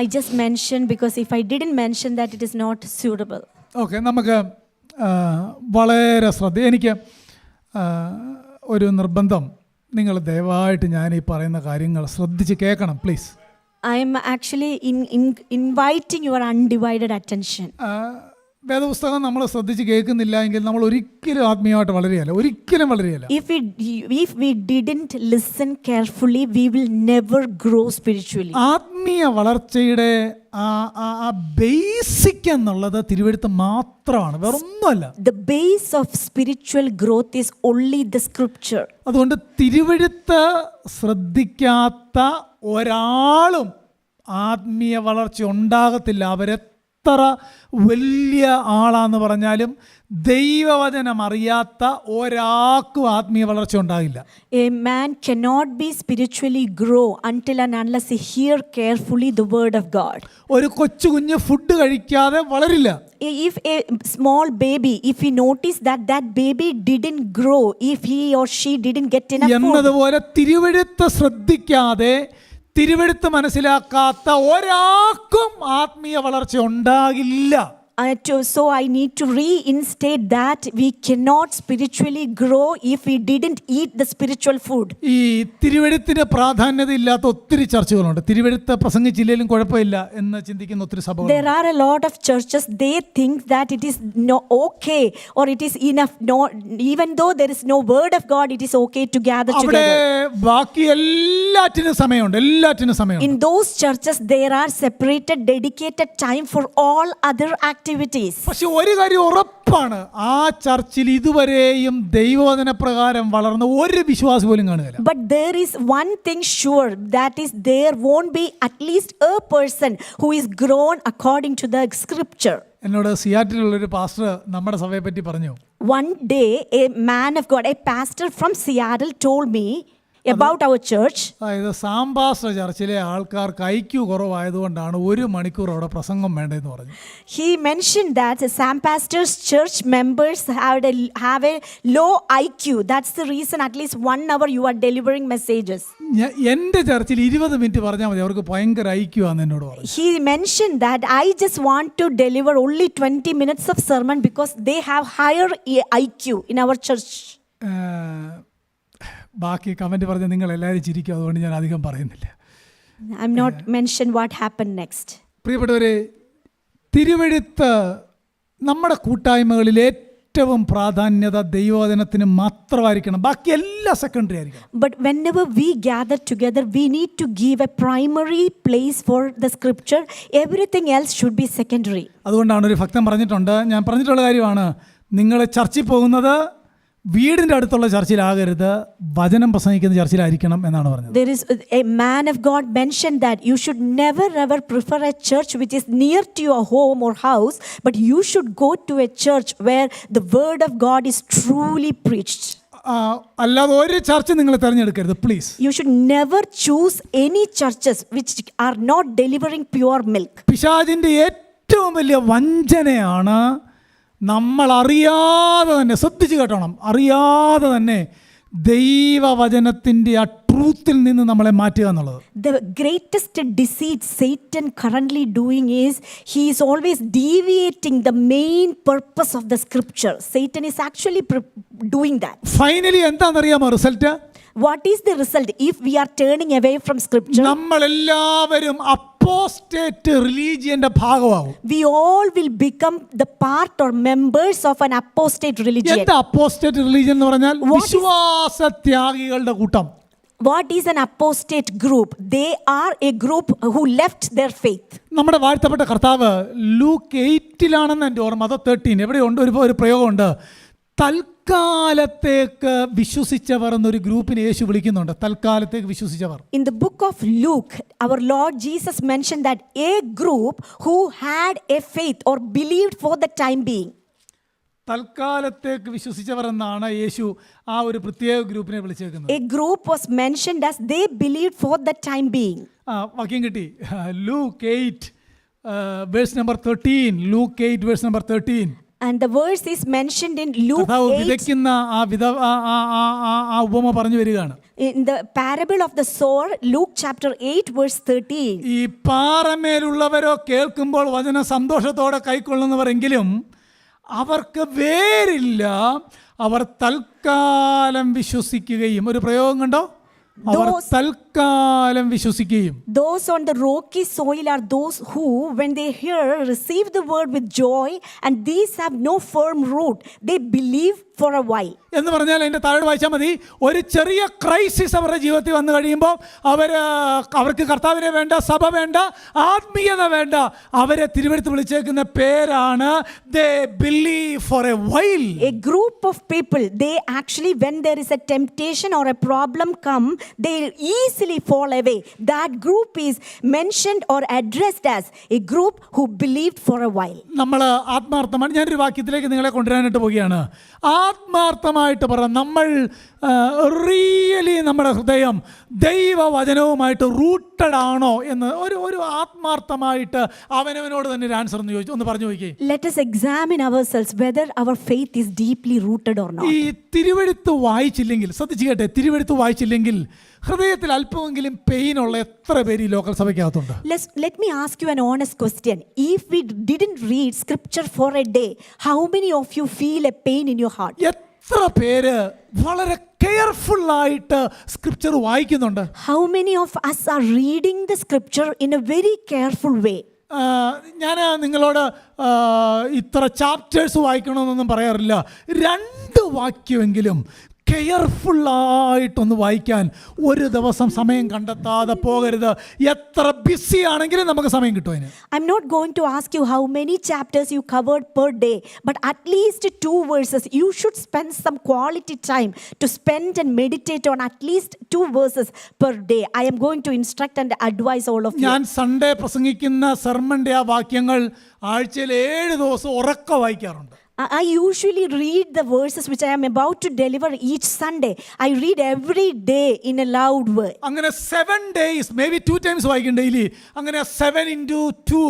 I just mentioned because if I didn't mention that, it is not suitable. Okay, നമുക്ക് വളരെ എനിക്ക് ഒരു നിർബന്ധം, നിങ്ങൾ ദയവായിട്ട് ഞാൻ ഈ പറയുന്ന കാര്യങ്ങൾ ശ്രദ്ധിച്ച് കേൾക്കണം please. I am actually inviting your undivided attention. വേദപുസ്തകം നമ്മൾ ശ്രദ്ധിച്ച് കേൾക്കുന്നില്ല എങ്കിൽ നമ്മൾ ഒരിക്കലും ആത്മീയമായിട്ട് വളരുകയില്ല. If we didn't listen carefully, we will never grow spiritually. ആത്മീയ വളർച്ചയുടെ ആ ബേസിക് എന്നുള്ളത് തിരുവെഴുത്ത് മാത്രമാണ്, വേറൊന്നുമല്ല. The base of spiritual growth is only the scripture. അതുകൊണ്ട് തിരുവെഴുത്ത് ശ്രദ്ധിക്കാത്ത ഒരാളും ആത്മീയ വളർച്ച ഉണ്ടാകത്തില്ല. അവരെത്ര വലിയ ആളാന്ന് പറഞ്ഞാലും ദൈവവചനം അറിയാത്ത ഒരാൾക്കും ആത്മീയ വളർച്ച ഉണ്ടാകില്ല. A man cannot be spiritually grow until and unless he hear carefully the word of God. ഒരു കൊച്ചു കുഞ്ഞ് ഫുഡ് കഴിക്കാതെ വളരില്ല. If a small baby, if he notice that baby didn't grow, if he or she didn't get enough food. എന്നതുപോലെ തിരുവെഴുത്ത് ശ്രദ്ധിക്കാതെ തിരുവെഴുത്ത് മനസ്സിലാക്കാത്ത ഒരാൾക്കും ആത്മീയ വളർച്ച ഉണ്ടാകില്ല. So I need to reinstate that we cannot spiritually grow if we didn't eat the spiritual food. ഈ തിരുവെഴുത്തിന് പ്രാധാന്യത ഇല്ലാത്ത ഒത്തിരി ചർച്ചകളുണ്ട്. തിരുവെഴുത്ത് പ്രസംഗിച്ചില്ലെങ്കിലും കുഴപ്പമില്ല എന്ന് ചിന്തിക്കുന്ന ഒത്തിരി സഭകൾ. There are a lot of churches, they think that it is no okay or it is enough, no, even though there is no word of God, it is okay to gather together. ബാക്കി എല്ലാറ്റിനും സമയമുണ്ട്. In those churches there are separated dedicated time for all other activities. പക്ഷെ ഒരു കാര്യം ഉറപ്പാണ്, ആ ചർച്ചിൽ ഇതുവരെയും ദൈവവചന പ്രകാരം വളർന്ന ഒരു വിശ്വാസി പോലും കാണുകയില്ല. But there is one thing sure, that is there won't be at least a person who is grown according to the scripture. എന്നോട് സിയാറ്റിലുള്ള ഒരു പാസ്റ്റർ നമ്മുടെ സഭയെ പറ്റി പറഞ്ഞു. One day a man of God, a pastor from Seattle told me about our church. അതായത് സാംബാസ്റ്റർ ചർച്ചിലെ ആൾക്കാർക്ക് IQ കുറവായതുകൊണ്ടാണ് 1 മണിക്കൂർ അവിടെ പ്രസംഗം വേണ്ടതെന്ന് പറഞ്ഞു. He mentioned that Sam Pastor's church members have a low IQ. That's the reason at least 1 hour you are delivering messages. എൻ്റെ ചർച്ചിൽ 20 minute പറഞ്ഞാൽ മതി, അവർക്ക് ഭയങ്കര ഐക്യു ആണെന്ന് എന്നോട് പറഞ്ഞു. He mentioned that I just want to deliver only 20 minutes of sermon because they have higher IQ in our church. ബാക്കി comment പറഞ്ഞ് നിങ്ങൾ എല്ലാവരും ചിരിക്കും, അതുകൊണ്ട് ഞാൻ അധികം പറയുന്നില്ല. I'm not mention what happened next. പ്രിയപ്പെട്ടവരെ, തിരുവെഴുത്ത് നമ്മുടെ കൂട്ടായ്മകളിൽ ഏറ്റവും പ്രാധാന്യത ദൈവവചനത്തിന് മാത്രമായിരിക്കണം, ബാക്കി എല്ലാ സെക്കൻഡറി ആയിരിക്കണം. But whenever we gather together, we need to give a primary place for the scripture. Everything else should be secondary. അതുകൊണ്ടാണ് ഒരു ഭക്തൻ പറഞ്ഞിട്ടുണ്ട്, ഞാൻ പറഞ്ഞിട്ടുള്ള കാര്യമാണ്, നിങ്ങൾ ചർച്ചിൽ പോകുന്നത് വീടിൻ്റെ അടുത്തുള്ള ചർച്ചിലാകരുത്, വചനം പ്രസംഗിക്കുന്ന ചർച്ചിലായിരിക്കണം എന്നാണ് പറഞ്ഞത്. There is a man of God mentioned that you should never ever prefer a church which is near to your home or house, but you should go to a church where the word of God is truly preached. അല്ലാതെ ഒരു church നിങ്ങൾ തിരഞ്ഞെടുക്കരുത് please. You should never choose any churches which are not delivering pure milk. പിശാചിൻ്റെ ഏറ്റവും വലിയ വഞ്ചനയാണ് നമ്മൾ അറിയാതെ തന്നെ, ശ്രദ്ധിച്ച് കേട്ടോണം, അറിയാതെ തന്നെ ദൈവവചനത്തിൻ്റെ ആ ട്രൂത്തിൽ നിന്ന് നമ്മളെ മാറ്റുക എന്നുള്ളത്. The greatest deceit Satan currently doing is he is always deviating the main purpose of the scripture. Satan is actually doing that. Finally എന്താണെന്നറിയാമോ result? What is the result if we are turning away from scripture? നമ്മളെല്ലാവരും apostate റിലീജിയന്റെ ഭാഗമാകും. We all will become the part or members of an apostate religion. എന്താ apostate religion എന്ന് പറഞ്ഞാൽ? വിശ്വാസത്യാഗികളുടെ കൂട്ടം. What is an apostate group? They are a group who left their faith. നമ്മുടെ വാഴ്ത്തപ്പെട്ട കർത്താവ് Luke 8 എൻ്റെ ഓർമ്മ, അതോ 13 എവിടെയുണ്ട് ഒരു പ്രയോഗമുണ്ട്, തൽക്കാലത്തേക്ക് വിശ്വസിച്ചവർ എന്നൊരു ഗ്രൂപ്പിനെ യേശു വിളിക്കുന്നുണ്ട്. തൽക്കാലത്തേക്ക് വിശ്വസിച്ചവർ. In the book of Luke, our Lord Jesus mentioned that a group who had a faith or believed for the time being. തൽക്കാലത്തേക്ക് വിശ്വസിച്ചവർ എന്നാണ് യേശു ആ ഒരു പ്രത്യേക ഗ്രൂപ്പിനെ വിളിച്ചേക്കുന്നത്. A group was mentioned as they believed for the time being. വാക്യം കിട്ടി. Luke 8 verse number 13. Luke 8 verse number 13. And the verse is mentioned in Luke കർത്താവ് 8. വിതയ്ക്കുന്ന ആ ഉപമ പറഞ്ഞു വരികയാണ്. In the parable of the sower, Luke chapter 8, verse 13. ഈ പാറമേലുള്ളവരോ കേൾക്കുമ്പോൾ വചനം സന്തോഷത്തോടെ കൈക്കൊള്ളുന്നവരെങ്കിലും അവർക്ക് വേരില്ല, അവർ തൽക്കാലം വിശ്വസിക്കുകയും, ഒരു പ്രയോഗം കണ്ടോ, അവർ തൽക്കാലം വിശ്വസിക്കുകയും. Those on the rocky soil are those who, when they hear, receive the word with joy, and these have no firm root. They believe for a while. എന്ന് പറഞ്ഞാൽ അതിൻ്റെ താഴെ വായിച്ചാൽ മതി, ഒരു ചെറിയ ക്രൈസിസ് അവരുടെ ജീവിതത്തിൽ വന്നു കഴിയുമ്പോൾ അവർക്ക് കർത്താവിനെ വേണ്ട, സഭ വേണ്ട, ആത്മീയത വേണ്ട, അവരെ തിരുവെടുത്ത് വിളിച്ചേക്കുന്ന പേരാണ് they believe for a while. A group of people, they actually, when there is a temptation or a problem come, they easily fall away. That group is mentioned or addressed as a group who believed for a while. നമ്മൾ ആത്മാർത്ഥമാണ്, ഞാനൊരു വാക്യത്തിലേക്ക് നിങ്ങളെ കൊണ്ടുവരാനായിട്ട് പോവുകയാണ്. ആത്മാർത്ഥമായിട്ട് പറ, നമ്മൾ really നമ്മുടെ ഹൃദയം ദൈവവചനവുമായിട്ട് റൂട്ടഡ് ആണോ എന്ന് ഒരു ആത്മാർത്ഥമായിട്ട് അവനവനോട് തന്നെ ഒരു ആൻസർ ഒന്ന് പറഞ്ഞു നോക്കിയേ. Let us examine ourselves whether our faith is deeply rooted or not. ഈ തിരുവെഴുത്ത് വായിച്ചില്ലെങ്കിൽ, ശ്രദ്ധിച്ചു കേട്ടെ, തിരുവെഴുത്ത് വായിച്ചില്ലെങ്കിൽ ഹൃദയത്തിൽ അല്പമെങ്കിലും പെയിനുള്ള എത്ര പേര് ഈ local സഭയ്ക്കകത്തുണ്ട്? Let me ask you an honest question. If we didn't read scripture for a day, how many of you feel a pain in your heart? എത്ര പേര് വളരെ കെയർഫുൾ ആയിട്ട് സ്ക്രിപ്ചർ വായിക്കുന്നുണ്ട്? How many of us are reading the scripture in a very careful way? ഞാൻ നിങ്ങളോട് ഇത്ര chapters വായിക്കണമെന്നൊന്നും പറയാറില്ല. 2 വാക്യമെങ്കിലും കെയർഫുള്ളായിട്ടൊന്ന് വായിക്കാൻ ഒരു ദിവസം സമയം കണ്ടെത്താതെ പോകരുത്. എത്ര ബിസി ആണെങ്കിലും നമുക്ക് സമയം കിട്ടും അതിന്. I'm not going to ask you how many chapters you covered per day, but at least 2 verses. You should spend some quality time to spend and meditate on at least 2 verses per day. I am going to instruct and advise all of you. ഞാൻ Sunday പ്രസംഗിക്കുന്ന സെർമന്റെ ആ വാക്യങ്ങൾ ആഴ്ചയിൽ 7 ദിവസം ഉറക്കെ വായിക്കാറുണ്ട്. I usually read the verses which I am about to deliver each Sunday. I read every day in a loud way. അങ്ങനെ 7 days, maybe 2 times വായിക്കും ഡെയിലി. അങ്ങനെ 7 into 2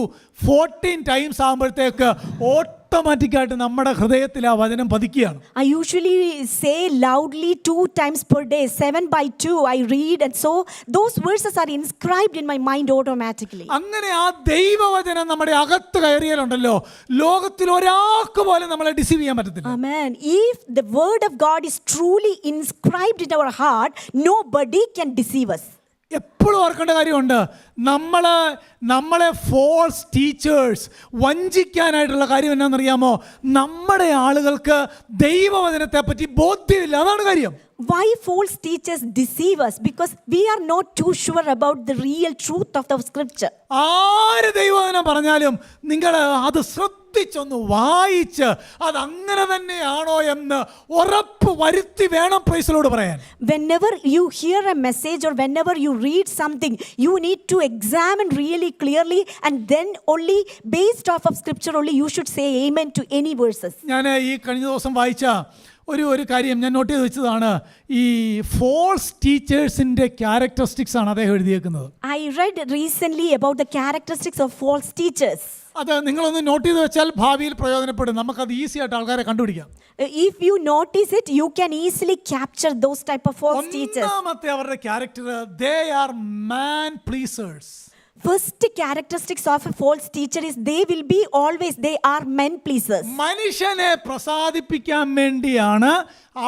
14 times ആകുമ്പോഴത്തേക്ക് ഓട്ടോമാറ്റിക്കായിട്ട് നമ്മുടെ ഹൃദയത്തിൽ ആ വചനം പതിക്കുകയാണ്. I usually say loudly 2 times per day. 7 by 2 I read, and so those verses are inscribed in my mind automatically. അങ്ങനെ ആ ദൈവവചനം നമ്മുടെ അകത്ത് കയറിയാലുണ്ടല്ലോ, ലോകത്തിൽ ഒരാൾക്ക് പോലും നമ്മളെ ഡിസീവ് ചെയ്യാൻ പറ്റത്തില്ല. Amen. If the word of God is truly inscribed in our heart, nobody can deceive us. എപ്പോഴും ഓർക്കേണ്ട കാര്യമുണ്ട്, നമ്മളെ ഫോൾസ് ടീച്ചേഴ്സ് വഞ്ചിക്കാനായിട്ടുള്ള കാര്യം എന്നാണെന്നറിയാമോ? നമ്മുടെ ആളുകൾക്ക് ദൈവവചനത്തെ പറ്റി ബോധ്യമില്ല, അതാണ് കാര്യം. Why false teachers deceive us? Because we are not too sure about the real truth of the scripture. ആര് ദൈവവചനം പറഞ്ഞാലും നിങ്ങൾ അത് ശ്രദ്ധിച്ചൊന്ന് വായിച്ച് അത് അങ്ങനെ തന്നെയാണോ എന്ന് ഉറപ്പ് വരുത്തി വേണം പ്രൈസിലോട് പറയാൻ. Whenever you hear a message or whenever you read something, you need to examine really clearly, and then only based off of scripture only you should say amen to any verses. ഞാൻ ഈ കഴിഞ്ഞ ദിവസം വായിച്ച ഒരു കാര്യം ഞാൻ not ചെയ്ത് വെച്ചതാണ്. ഈ ഫോൾസ് ടീച്ചേഴ്സിൻ്റെ ക്യാരക്ടറിസ്റ്റിക്സ് ആണ് അദ്ദേഹം എഴുതിയേക്കുന്നത്. I read recently about the characteristics of false teachers. അത് നിങ്ങളൊന്ന് നോട്ട് ചെയ്ത് വെച്ചാൽ ഭാവിയിൽ പ്രയോജനപ്പെടും. നമുക്കത് ഈസി ആയിട്ട് ആൾക്കാരെ കണ്ടുപിടിക്കാം. If you notice it, you can easily capture those type of false teachers. ഒന്നാമത്തെ അവരുടെ character, they are man pleasers. First characteristics of a false teacher is they will be always, they are men pleasers. മനുഷ്യനെ പ്രസാദിപ്പിക്കാൻ വേണ്ടിയാണ്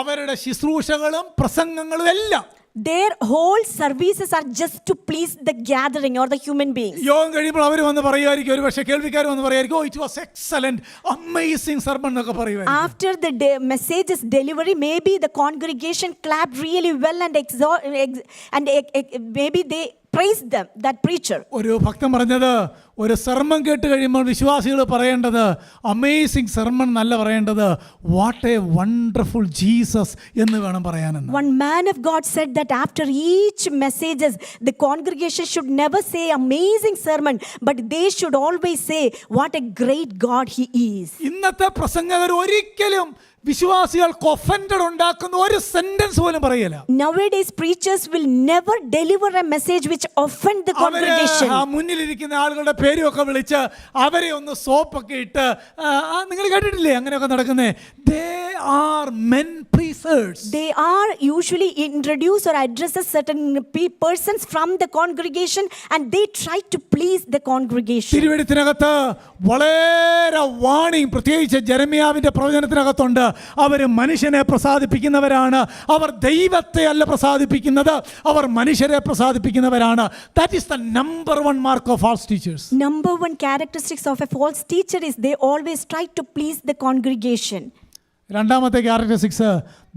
അവരുടെ ശുശ്രൂഷകളും പ്രസംഗങ്ങളും എല്ലാം. Their whole services are just to please the gathering or the human beings. യോഗം കഴിയുമ്പോൾ അവർ വന്ന് പറയുമായിരിക്കും, ഒരു പക്ഷേ കേൾവിക്കാർ വന്ന് പറയുമായിരിക്കും, oh it was excellent, amazing sermon എന്നൊക്കെ പറയുമായിരിക്കും. After the message's delivery, maybe the congregation clapped really well and maybe they praised them, that preacher. ഒരു ഭക്തൻ പറഞ്ഞത്, ഒരു സെർമൺ കേട്ട് കഴിയുമ്പോൾ വിശ്വാസികൾ പറയേണ്ടത് അമേസിംഗ് സെർമൺ നല്ല പറയേണ്ടത് വാട്ട് എ വണ്ടർഫുൾ ജീസസ് എന്ന് വേണം പറയാനെന്ന്. One man of God said that after each messages, the congregation should never say amazing sermon, but they should always say what a great God he is. ഇന്നത്തെ പ്രസംഗകർ ഒരിക്കലും വിശ്വാസികൾക്ക് offended ഉണ്ടാക്കുന്ന ഒരു sentence പോലും പറയില്ല. Nowadays preachers will never deliver a message which offend the congregation. മുന്നിലിരിക്കുന്ന ആളുകളുടെ പേരും ഒക്കെ വിളിച്ച് അവരെ ഒന്ന് സോപ്പൊക്കെ ഇട്ട് നിങ്ങൾ കേട്ടിട്ടില്ലേ അങ്ങനെയൊക്കെ നടക്കുന്നേ? They are men pleasers. They are usually introduce or addresses certain persons from the congregation and they try to please the congregation. തിരുവെഴുത്തിനകത്ത് വളരെ വാണിംഗ്, പ്രത്യേകിച്ച് ജെരമ്യാവിന്റെ പ്രവചനത്തിനകത്തുണ്ട്. അവർ മനുഷ്യനെ പ്രസാദിപ്പിക്കുന്നവരാണ്, അവർ ദൈവത്തെ അല്ല പ്രസാദിപ്പിക്കുന്നത്, അവർ മനുഷ്യരെ പ്രസാദിപ്പിക്കുന്നവരാണ്. That is the number one mark of false teachers. Number one characteristics of a false teacher is they always try to please the congregation. രണ്ടാമത്തെ characteristics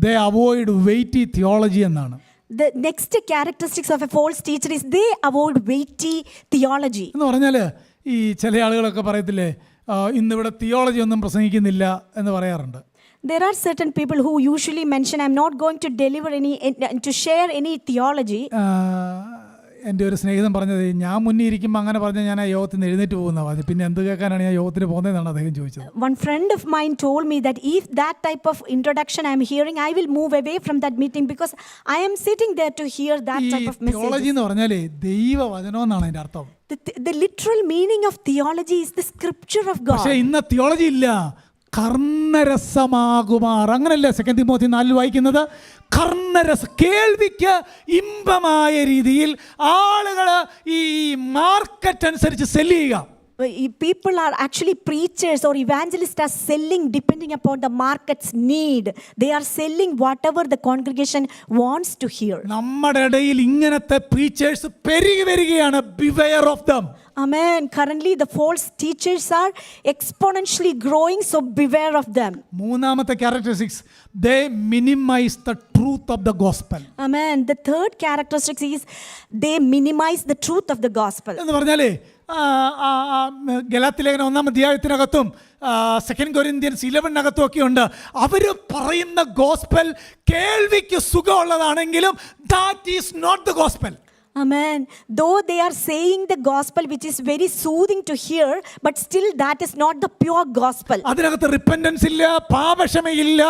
they avoid weighty theology എന്നാണ്. The next characteristics of a false teacher is they avoid weighty theology. എന്ന് പറഞ്ഞാൽ ഈ ചില ആളുകളൊക്കെ പറയത്തില്ലേ, ഇന്നിവിടെ theology ഒന്നും പ്രസംഗിക്കുന്നില്ല എന്ന് പറയാറുണ്ട്. There are certain people who usually mention, I'm not going to deliver to share any theology. എൻ്റെ ഒരു സ്നേഹിതൻ പറഞ്ഞത്, ഞാൻ മുന്നിൽ ഇരിക്കുമ്പോൾ അങ്ങനെ പറഞ്ഞാൽ ഞാൻ ആ യോഗത്തിൽ നിന്ന് എഴുന്നേറ്റ് പോകുന്നതാണ്, പിന്നെ എന്ത് കേൾക്കാനാണ് ഞാൻ യോഗത്തിന് പോകുന്നതെന്നാണ് അദ്ദേഹം ചോദിച്ചത്. One friend of mine told me that if that type of introduction I am hearing, I will move away from that meeting because I am sitting there to hear that type of message. Theology എന്ന് പറഞ്ഞാൽ ദൈവവചനം എന്നാണ് അതിൻ്റെ അർത്ഥം. The literal meaning of theology is the scripture of God. പക്ഷേ ഇന്ന് theology ഇല്ല, കർണരസമാകുമാർ, അങ്ങനല്ലേ 2 തിമോത്തി 4 വായിക്കുന്നത്? കേൾവിക്ക് ഇമ്പമായ രീതിയിൽ ആളുകൾ ഈ മാർക്കറ്റ് അനുസരിച്ച് സെല്ല് ചെയ്യുക. People are actually preachers or evangelists are selling depending upon the market's need. They are selling whatever the congregation wants to hear. നമ്മുടെ ഇടയിൽ ഇങ്ങനത്തെ preachers പെരുകി വരികയാണ്. Beware of them. Amen. Currently the false teachers are exponentially growing, so beware of them. മൂന്നാമത്തെ characteristics, they minimize the truth of the gospel. Amen. The third characteristic is they minimize the truth of the gospel. എന്ന് പറഞ്ഞാലേ ഗലാത്യലേഖനം 1-ാം അധ്യായത്തിനകത്തും 2 Corinthians 11 ഒക്കെ ഉണ്ട്. അവർ പറയുന്ന gospel കേൾവിക്ക് സുഖമുള്ളതാണെങ്കിലും that is not the gospel. Amen. Though they are saying the gospel which is very soothing to hear, but still that is not the pure gospel. അതിനകത്ത് repentance ഇല്ല, പാപക്ഷമയില്ല,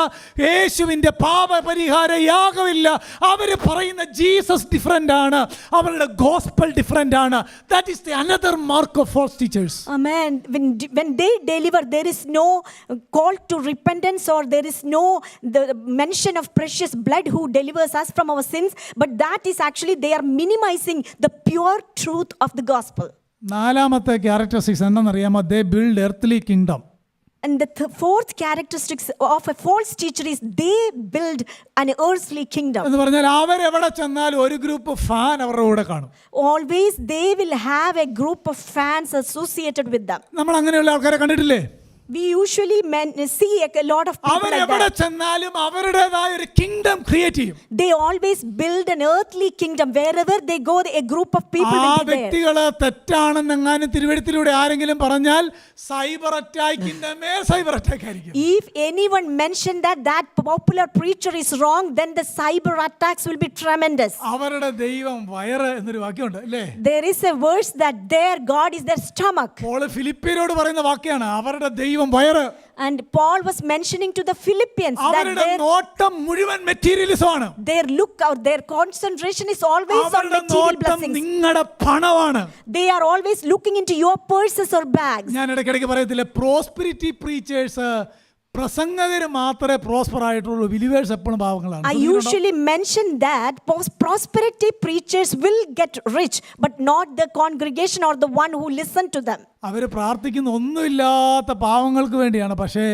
യേശുവിൻ്റെ പാപപരിഹാര യാഗമില്ല. അവർ പറയുന്ന ജീസസ് ഡിഫറൻ്റ് ആണ്, അവരുടെ ഗോസ്പൽ ഡിഫറൻ്റ് ആണ്. That is the another mark of false teachers. Amen. When they deliver, there is no call to repentance or there is no the mention of precious blood who delivers us from our sins, but that is actually they are minimizing the pure truth of the gospel. നാലാമത്തെ characteristics എന്താണെന്നറിയാമോ? they build earthly kingdom. And the fourth characteristics of a false teacher is they build an earthly kingdom. എന്ന് പറഞ്ഞാൽ അവരെവിടെ ചെന്നാലും ഒരു group fan അവരുടെ കൂടെ കാണും. Always they will have a group of fans associated with them. നമ്മൾ അങ്ങനെയുള്ള ആൾക്കാരെ കണ്ടിട്ടില്ലേ? We usually see a lot of people like അവരെവിടെ that. ചെന്നാലും അവരുടേതായ ഒരു കിങ്ഡം ക്രിയേറ്റ് ചെയ്യും. They always build an earthly kingdom. Wherever they go, a group of people ആ will be there. വ്യക്തികള് തെറ്റാണെന്നെങ്ങാനും തിരുവെഴുത്തിലൂടെ ആരെങ്കിലും പറഞ്ഞാൽ സൈബർ അറ്റാക്കിന്റെ മേൽ സൈബർ അറ്റാക്ക് ആയിരിക്കും. If anyone mentioned that popular preacher is wrong, then the cyber attacks will be tremendous. അവരുടെ ദൈവം വയറ് എന്നൊരു വാക്യമുണ്ട് അല്ലേ? There is a verse that their God is their stomach. Paul ഫിലിപ്പിയരോട് പറയുന്ന വാക്യാണ് അവരുടെ ദൈവം വയറ്. And Paul was mentioning to the Philippians that അവരുടെ നോട്ടം മുഴുവൻ മെറ്റീരിയലിസം ആണ്. their look out, their concentration is always on അവരുടെ material നോട്ടം blessings. നിങ്ങളുടെ പണമാണ്. They are always looking into your purses or bags. ഞാൻ ഇടയ്ക്കിടയ്ക്ക് പറയത്തില്ല, പ്രോസ്പെരിറ്റി പ്രീച്ചേഴ്സ് പ്രസംഗകര് മാത്രമേ പ്രോസ്പർ ആയിട്ടുള്ളൂ, ബിലീവേഴ്സ് എപ്പോഴും പാവങ്ങളാണ്. I usually mention that prosperity preachers will get rich, but not the congregation or the one who listen to them. അവർ പ്രാർത്ഥിക്കുന്ന ഒന്നുമില്ലാത്ത പാവങ്ങൾക്ക് വേണ്ടിയാണ്, പക്ഷേ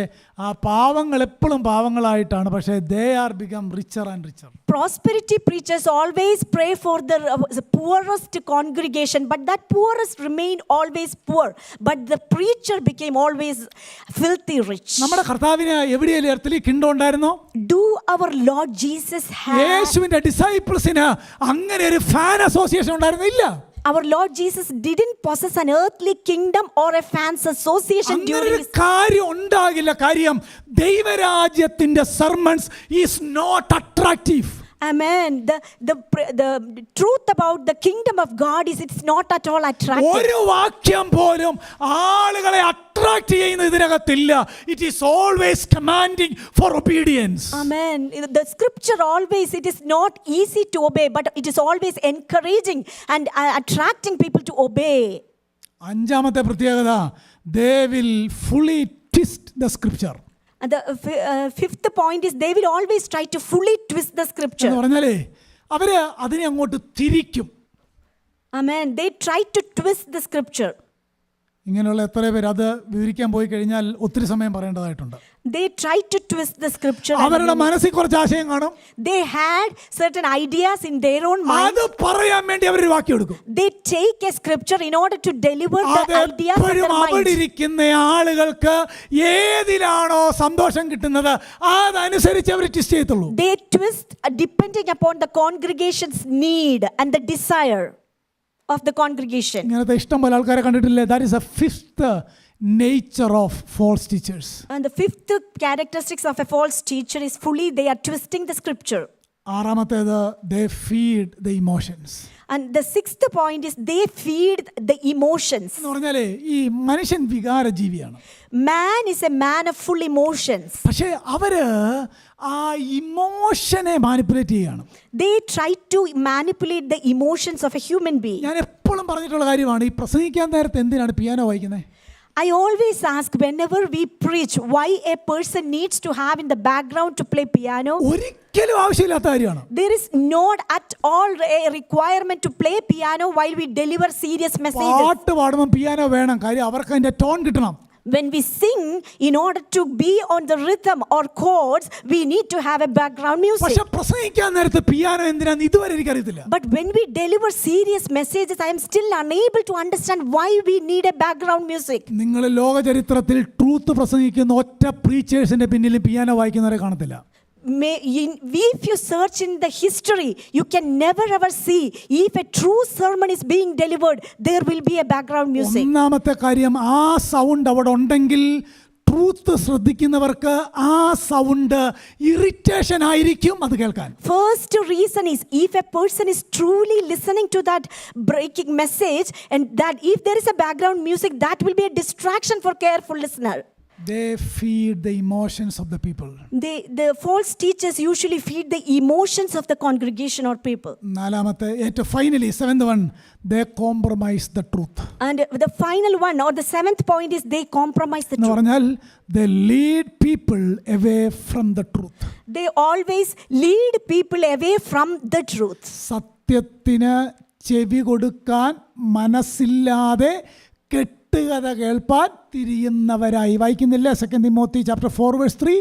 ആ പാവങ്ങൾ എപ്പോഴും പാവങ്ങളായിട്ടാണ്, പക്ഷേ they are become richer and richer. Prosperity preachers always pray for the poorest congregation, but that poorest remained always poor, but the preacher became always filthy rich. നമ്മുടെ കർത്താവിന് എവിടെയല്ലേ എർത്തിലി കിങ്ഡം ഉണ്ടായിരുന്നോ? Do our Lord Jesus have? യേശുവിന്റെ ഡിസൈപ്പിൾസിന് അങ്ങനെ ഒരു fan association ഉണ്ടായിരുന്നില്ല. Our Lord Jesus didn't possess an earthly kingdom or a fans association during his കാര്യം ഉണ്ടാകില്ല. കാര്യം ദൈവരാജ്യത്തിന്റെ sermons is not attractive. Amen. The truth about the kingdom of God is it's not at all attractive. ഒരു വാക്യം പോലും ആളുകളെ attract ചെയ്യുന്ന ഇതിനകത്തില്ല. It is always commanding for obedience. Amen. The scripture always, it is not easy to obey, but it is always encouraging and attracting people to obey. അഞ്ചാമത്തെ പ്രത്യേകത, they will fully twist the scripture. And the fifth point is they will always try to fully twist the scripture. എന്ന് പറഞ്ഞാലേ അവര് അതിനെ അങ്ങോട്ട് തിരിക്കും. Amen. They try to twist the scripture. ഇങ്ങനെയുള്ള എത്ര പേര് അത് വിവരിക്കാൻ പോയി കഴിഞ്ഞാൽ ഒത്തിരി സമയം പറയേണ്ടതായിട്ടുണ്ട്. They try to twist the scripture. അവരുടെ മനസ്സിൽ കുറച്ച് ആശയം കാണും. They had certain ideas in their own mind. അത് പറയാൻ വേണ്ടി അവർ വാക്കിയെടുക്കും. They take a scripture in order to deliver the ideas of their mind. അവിടെ ഇരിക്കുന്ന ആളുകൾക്ക് ഏതിലാണോ സന്തോഷം കിട്ടുന്നത് അതനുസരിച്ച് അവർ ട്വിസ്റ്റ് ചെയ്യത്തുള്ളൂ. They twist depending upon the congregation's need and the desire of the congregation. ഇങ്ങനത്തെ ഇഷ്ടം പോലെ ആൾക്കാരെ കണ്ടിട്ടില്ലേ? That is a fifth nature of false teachers. And the fifth characteristics of a false teacher is fully they are twisting the scripture. ആറാമത്തേത്, they feed the emotions. And the sixth point is they feed the emotions. എന്ന് പറഞ്ഞാലേ ഈ മനുഷ്യൻ വികാര ജീവിയാണ്. Man is a man of full emotions. പക്ഷേ അവര് ആ ഇമോഷനെ manipulate ചെയ്യാണ്. They try to manipulate the emotions of a human being. ഞാൻ എപ്പോഴും പറഞ്ഞിട്ടുള്ള കാര്യമാണ്, ഈ പ്രസംഗിക്കാൻ നേരത്തെ എന്തിനാണ് പിയാനോ വായിക്കുന്നത്? I always ask whenever we preach why a person needs to have in the background to play piano. ഒരിക്കലും ആവശ്യമില്ലാത്ത കാര്യമാണ്. There is not at all a requirement to play piano while we deliver serious messages. പാട്ട് പാടുമ്പോൾ piano വേണം, കാര്യം അവർക്ക് അതിന്റെ tone കിട്ടണം. When we sing, in order to be on the rhythm or chords, we need to have a background music. പക്ഷെ പ്രസംഗിക്കാൻ നേരത്തെ പിയാനോ എന്തിനാന്ന് ഇതുവരെ എനിക്കറിയത്തില്ല. But when we deliver serious messages, I am still unable to understand why we need a background music. നിങ്ങൾ ലോക ചരിത്രത്തിൽ truth പ്രസംഗിക്കുന്ന ഒറ്റ പ്രീച്ചേഴ്സിന്റെ പിന്നിൽ പിയാനോ വായിക്കുന്നവരെ കാണത്തില്ല. If you search in the history, you can never ever see if a true sermon is being delivered, there will be a background music. ഒന്നാമത്തെ കാര്യം, ആ സൗണ്ട് അവിടെ ഉണ്ടെങ്കിൽ ട്രൂത്ത് ശ്രദ്ധിക്കുന്നവർക്ക് ആ സൗണ്ട് ഇറിറ്റേഷൻ ആയിരിക്കും അത് കേൾക്കാൻ. First reason is if a person is truly listening to that breaking message, and that if there is a background music, that will be a distraction for careful listener. They feed the emotions of the people. The false teachers usually feed the emotions of the congregation or people. നാലാമത്തെ, ഏറ്റവും finally seventh one, they compromise the truth. And the final one or the seventh point is they compromise the എന്ന് truth. പറഞ്ഞാൽ they lead people away from the truth. They always lead people away from the truth. സത്യത്തിന് ചെവി കൊടുക്കാൻ മനസ്സില്ലാതെ കെട്ടുകഥ കേൾപ്പാൻ തിരിയുന്നവരായി. വായിക്കുന്നില്ല 2 Timothy chapter 4 verse 3?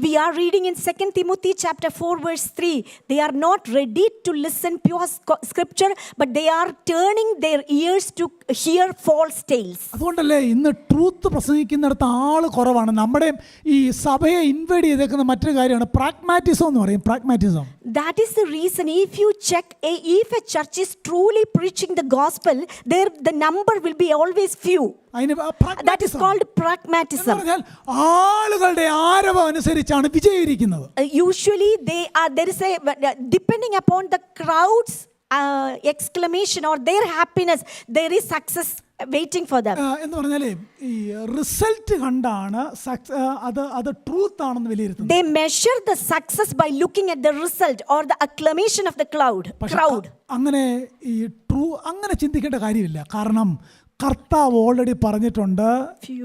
We are reading in 2 Timothy chapter 4 verse 3. They are not ready to listen pure scripture, but they are turning their ears to hear false tales. അതുകൊണ്ടല്ലേ ഇന്ന് truth പ്രസംഗിക്കുന്നിടത്ത് ആള് കുറവാണ്. നമ്മുടെ ഈ സഭയെ ഇൻവൈഡ് ചെയ്തേക്കുന്ന മറ്റൊരു കാര്യമാണ് പ്രാഗ്മാറ്റിസം എന്ന് പറയും. Pragmatism. That is the reason if you check if a church is truly preaching the gospel, there the number will be always few. That is called pragmatism. ആളുകളുടെ ആരവം അനുസരിച്ചാണ് വിജയിക്കുന്നത്. Usually there is a depending upon the crowd's exclamation or their happiness, there is success waiting for them. എന്ന് പറഞ്ഞാലേ ഈ result കണ്ടാണ് അത് truth ആണെന്ന് വിലയിരുത്തുന്നത്. They measure the success by looking at the result or the acclamation of the crowd. അങ്ങനെ ഈ അങ്ങനെ ചിന്തിക്കേണ്ട കാര്യമില്ല. കാരണം കർത്താവ് ഓൾറെഡി പറഞ്ഞിട്ടുണ്ട്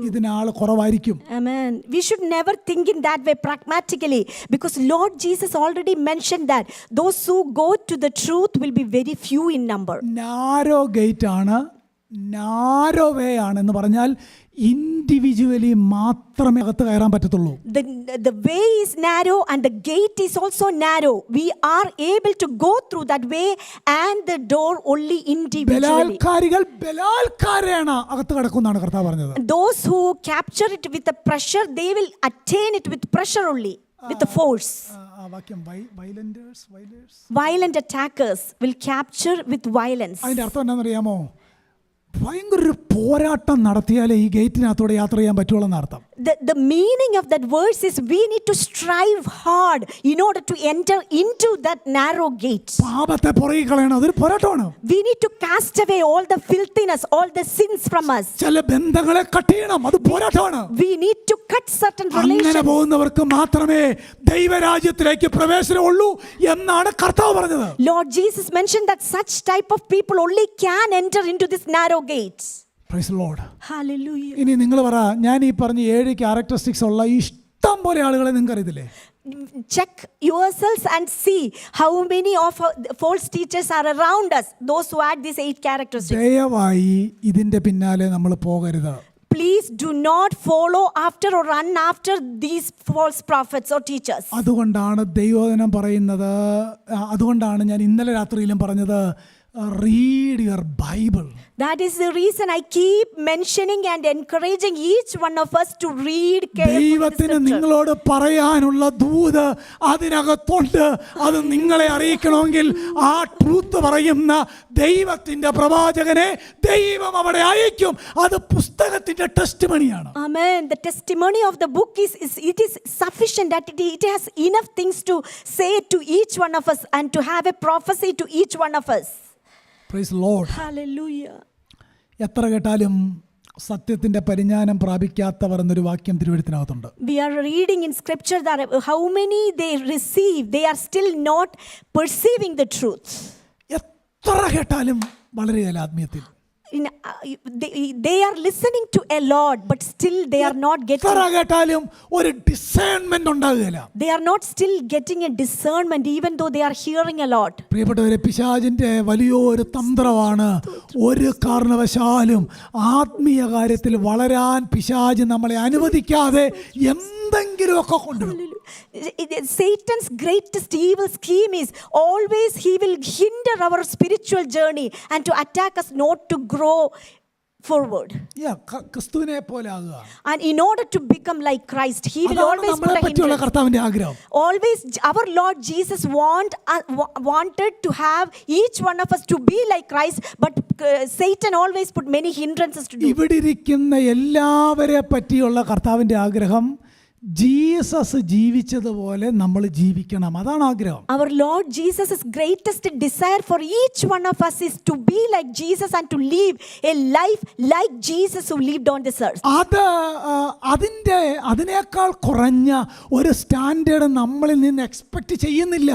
ഇതിനാള് കുറവായിരിക്കും. Amen. We should never think in that way pragmatically, because Lord Jesus already mentioned that those who go to the truth will be very few in number. Narrow gate ആണ്, നാരോ വേ ആണെന്ന് പറഞ്ഞാൽ individually മാത്രമേ അകത്ത് കയറാൻ പറ്റത്തുള്ളൂ. The way is narrow and the gate is also narrow. We are able to go through that way and the door only individually. ബലാൽക്കാരാണ് അകത്ത് കിടക്കുന്നതാണ് കർത്താവ് പറഞ്ഞത്. Those who capture it with the pressure, they will attain it with pressure only, with the force. Violent attackers will capture with violence. അതിന്റെ അർത്ഥം എന്താണെന്നറിയാമോ? ഭയങ്കര ഒരു പോരാട്ടം നടത്തിയാലേ ഈ ഗേറ്റിനകത്തൂടെ യാത്ര ചെയ്യാൻ പറ്റുള്ളൂ എന്നർത്ഥം. The meaning of that verse is we need to strive hard in order to enter into that narrow gate. പാപത്തെ പുറകെ കളയണം, അതൊരു പോരാട്ടമാണ്. We need to cast away all the filthiness, all the sins from us. ചില ബന്ധങ്ങളെ cut ചെയ്യണം, അത് പോരാട്ടമാണ്. We need to cut certain relations. അങ്ങനെ പോകുന്നവർക്ക് മാത്രമേ ദൈവരാജ്യത്തിലേക്ക് പ്രവേശനമുള്ളൂ എന്നാണ് കർത്താവ് പറഞ്ഞത്. Lord Jesus mentioned that such type of people only can enter into this narrow gate. Praise the Lord. Hallelujah. ഇനി നിങ്ങൾ പറ, ഞാൻ ഈ പറഞ്ഞ 7 ക്യാരക്ടറിസ്റ്റിക്സ് ഉള്ള ഇഷ്ടം പോലെ ആളുകളെ നിങ്ങൾക്ക് അറിയത്തില്ലേ? Check yourselves and see how many of false teachers are around us, those who had these 8 characteristics. ദയവായി ഇതിന്റെ പിന്നാലെ നമ്മൾ പോകരുത്. Please do not follow after or run after these false prophets or teachers. അതുകൊണ്ടാണ് ദൈവവചനം പറയുന്നത്, അതുകൊണ്ടാണ് ഞാൻ ഇന്നലെ രാത്രിയിലും പറഞ്ഞത്, read your Bible. That is the reason I keep mentioning and encouraging each one of us to read carefully the ദൈവത്തിന് scripture. നിങ്ങളോട് പറയാനുള്ള ദൂത് അതിനകത്തുണ്ട്. അത് നിങ്ങളെ അറിയിക്കണമെങ്കിൽ ആ ട്രൂത്ത് പറയുന്ന ദൈവത്തിന്റെ പ്രവാചകനെ ദൈവം അവിടെ അയക്കും. അത് പുസ്തകത്തിന്റെ ടെസ്റ്റിമണിയാണ്. Amen. The testimony of the book is sufficient, that it has enough things to say to each one of us and to have a prophecy to each one of us. Praise the Lord. Hallelujah. എത്ര കേട്ടാലും സത്യത്തിന്റെ പരിജ്ഞാനം പ്രാപിക്കാത്തവർ എന്നൊരു വാക്യം തിരുവെഴുത്തിനകത്തുണ്ട്. We are reading in scripture that how many they receive, they are still not perceiving the truth. എത്ര കേട്ടാലും വളരെയല്ല ആത്മീയത്തിൽ. They are listening to a lot, but still they are not getting. എത്ര കേട്ടാലും ഒരു ഡിസേൺമെന്റ് ഉണ്ടാകുകയില്ല. They are not still getting a discernment, even though they are hearing a lot. പ്രിയപ്പെട്ടവരെ, പിശാചിന്റെ വലിയൊരു തന്ത്രമാണ് ഒരു കാരണവശാലും ആത്മീയ കാര്യത്തിൽ വളരാൻ പിശാച് നമ്മളെ അനുവദിക്കാതെ എന്തെങ്കിലുമൊക്കെ കൊണ്ടുവരും. Satan's greatest evil scheme is always he will hinder our spiritual journey and to attack us not to grow forward. ക്രിസ്തുവിനെ പോലെ ആകുക. And in order to become like Christ, he will always put a hindrance. കർത്താവിന്റെ ആഗ്രഹം. Always our Lord Jesus wanted to have each one of us to be like Christ, but Satan always put many hindrances to do. ഇവിടെ ഇരിക്കുന്ന എല്ലാവരെ പറ്റിയുള്ള കർത്താവിന്റെ ആഗ്രഹം Jesus ജീവിച്ചതുപോലെ നമ്മൾ ജീവിക്കണം. അതാണ് ആഗ്രഹം. Our Lord Jesus' greatest desire for each one of us is to be like Jesus and to live a life like Jesus who lived on this earth. അതിനേക്കാൾ കുറഞ്ഞ ഒരു സ്റ്റാൻഡേർഡ് നമ്മളിൽ നിന്ന് എക്സ്പെക്ട് ചെയ്യുന്നില്ല.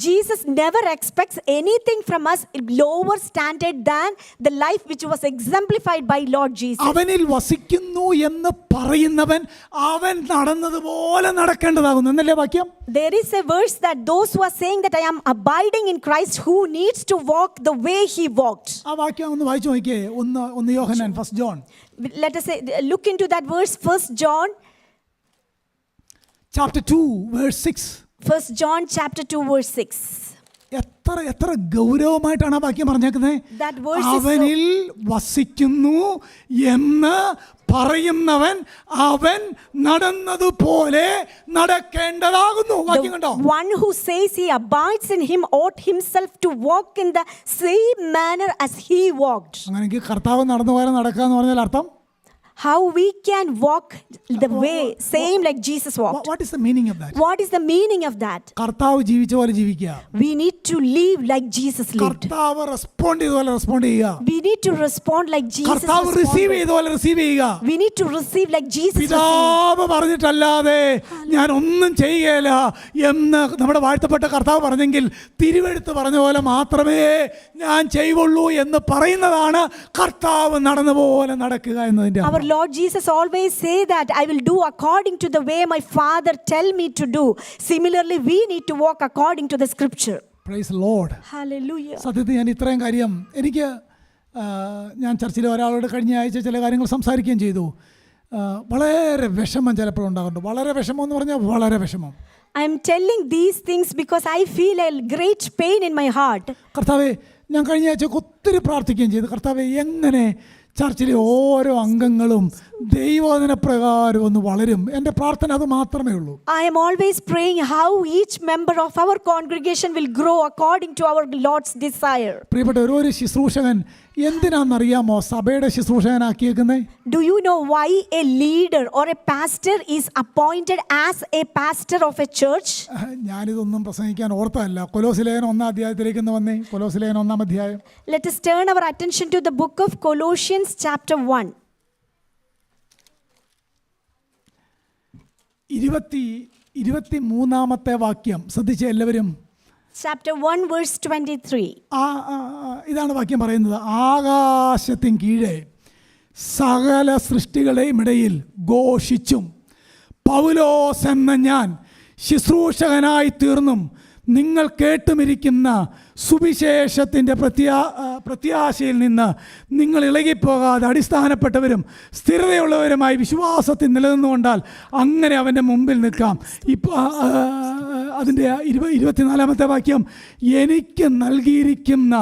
Jesus never expects anything from us lower standard than the life which was exemplified by Lord Jesus. അവനിൽ വസിക്കുന്നു എന്ന് പറയുന്നവൻ അവൻ നടന്നതുപോലെ നടക്കേണ്ടതാകുന്നു എന്നല്ലേ വാക്യം? There is a verse that those who are saying that I am abiding in Christ, who needs to walk the way he walked. ആ വാക്യം ഒന്ന് വായിച്ചു നോക്കിയേ. ഒന്ന് യോഹന്നാൻ, 1 John. Let us look into that verse, 1 John chapter 2 verse 6. 1 John chapter 2 verse 6. എത്ര ഗൗരവമായിട്ടാണ് ആ വാക്യം പറഞ്ഞേക്കുന്നത്. അവനിൽ വസിക്കുന്നു എന്ന് പറയുന്നവൻ അവൻ നടന്നതുപോലെ നടക്കേണ്ടതാകുന്നു. വാക്യം കണ്ടോ? One who says he abides in him ought himself to walk in the same manner as he walked. അങ്ങനെയെങ്കിൽ കർത്താവ് നടന്ന പോലെ നടക്കുക എന്ന് പറഞ്ഞാൽ അർത്ഥം how we can walk the way same like Jesus walked. What is the meaning of that? What is the meaning of that? കർത്താവ് ജീവിച്ച പോലെ ജീവിക്കുക. We need to live like Jesus lived. കർത്താവ് റെസ്പോണ്ട് ചെയ്ത പോലെ റെസ്പോണ്ട് ചെയ്യുക. We need to respond like Jesus കർത്താവ് receive ചെയ്ത പോലെ റിസീവ് ചെയ്യുക. We need to receive like Jesus received. പിതാവ് പറഞ്ഞിട്ടല്ലാതെ ഞാൻ ഒന്നും ചെയ്യുകയില്ല എന്ന് നമ്മുടെ വാഴ്ത്തപ്പെട്ട കർത്താവ് പറഞ്ഞെങ്കിൽ തിരുവെഴുത്ത് പറഞ്ഞ പോലെ മാത്രമേ ഞാൻ ചെയ്യുള്ളൂ എന്ന് പറയുന്നതാണ് കർത്താവ് നടന്ന പോലെ നടക്കുക എന്നതിന്റെ. Our Lord Jesus always say that I will do according to the way my Father tell me to do. Similarly, we need to walk according to the scripture. Praise the Lord. Hallelujah. സത്യത്തിൽ ഞാൻ ഇത്രയും കാര്യം ഞാൻ ചർച്ചിലെ ഒരാളോട് കഴിഞ്ഞ ആഴ്ച ചില കാര്യങ്ങൾ സംസാരിക്കുകയും ചെയ്തു. വളരെ വിഷമം ചിലപ്പോൾ ഉണ്ടാകുന്നുണ്ട്. വളരെ വിഷമം എന്ന് പറഞ്ഞാൽ വളരെ വിഷമം. I am telling these things because I feel a great pain in my heart. കർത്താവേ, ഞാൻ കഴിഞ്ഞ ആഴ്ച ഒത്തിരി പ്രാർത്ഥിക്കുകയും ചെയ്തു. കർത്താവേ, എങ്ങനെ ചർച്ചിലെ ഓരോ അംഗങ്ങളും ദൈവവചന പ്രകാരം ഒന്ന് വളരും. എൻ്റെ പ്രാർത്ഥന അത് മാത്രമേ ഉള്ളൂ. I am always praying how each member of our congregation will grow according to our Lord's desire. പ്രിയപ്പെട്ട ഒരു ശുശ്രൂഷകൻ എന്തിനാണെന്നറിയാമോ സഭയുടെ ശുശ്രൂഷകനാക്കിയേക്കുന്നത്? Do you know why a leader or a pastor is appointed as a pastor of a church? ഞാനിതൊന്നും പ്രസംഗിക്കാൻ ഓർത്തല്ല. കൊലോസ്യലേഖനം 1 അധ്യായത്തിലേക്ക് വന്നേ. കൊലോസ്യലേഖനം 1 അധ്യായം. Let us turn our attention to the book of Colossians chapter 1. 23 വാക്യം ശ്രദ്ധിച്ച എല്ലാവരും. Chapter 1 verse 23. ഇതാണ് വാക്യം പറയുന്നത്. ആകാശത്തിന് കീഴെ സകല സൃഷ്ടികളുടെയും ഇടയിൽ ഘോഷിച്ചും പൗലോസ് എന്ന ഞാൻ ശുശ്രൂഷകനായി തീർന്നും നിങ്ങൾ കേട്ടുമിരിക്കുന്ന സുവിശേഷത്തിൻ്റെ പ്രത്യാശയിൽ നിന്ന് നിങ്ങൾ ഇളകിപ്പോകാതെ അടിസ്ഥാനപ്പെട്ടവരും സ്ഥിരതയുള്ളവരുമായി വിശ്വാസത്തിൽ നിലനിന്നുകൊണ്ടാൽ അങ്ങനെ അവൻ്റെ മുമ്പിൽ നിൽക്കാം. ഇപ്പോൾ അതിൻ്റെ 24-ാമത്തെ വാക്യം, എനിക്ക് നൽകിയിരിക്കുന്ന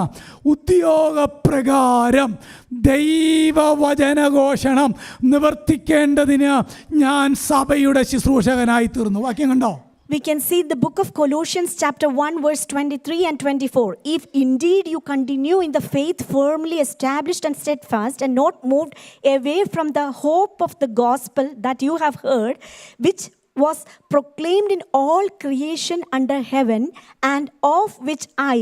ഉദ്യോഗപ്രകാരം ദൈവവചനഘോഷണം നിവർത്തിക്കേണ്ടതിന് ഞാൻ സഭയുടെ ശുശ്രൂഷകനായി തീർന്നു. വാക്യം കണ്ടോ? We can see the book of Colossians chapter 1 verse 23 and 24. If indeed you continue in the faith firmly established and steadfast and not moved away from the hope of the gospel that you have heard, which was proclaimed in all creation under heaven, and of which I,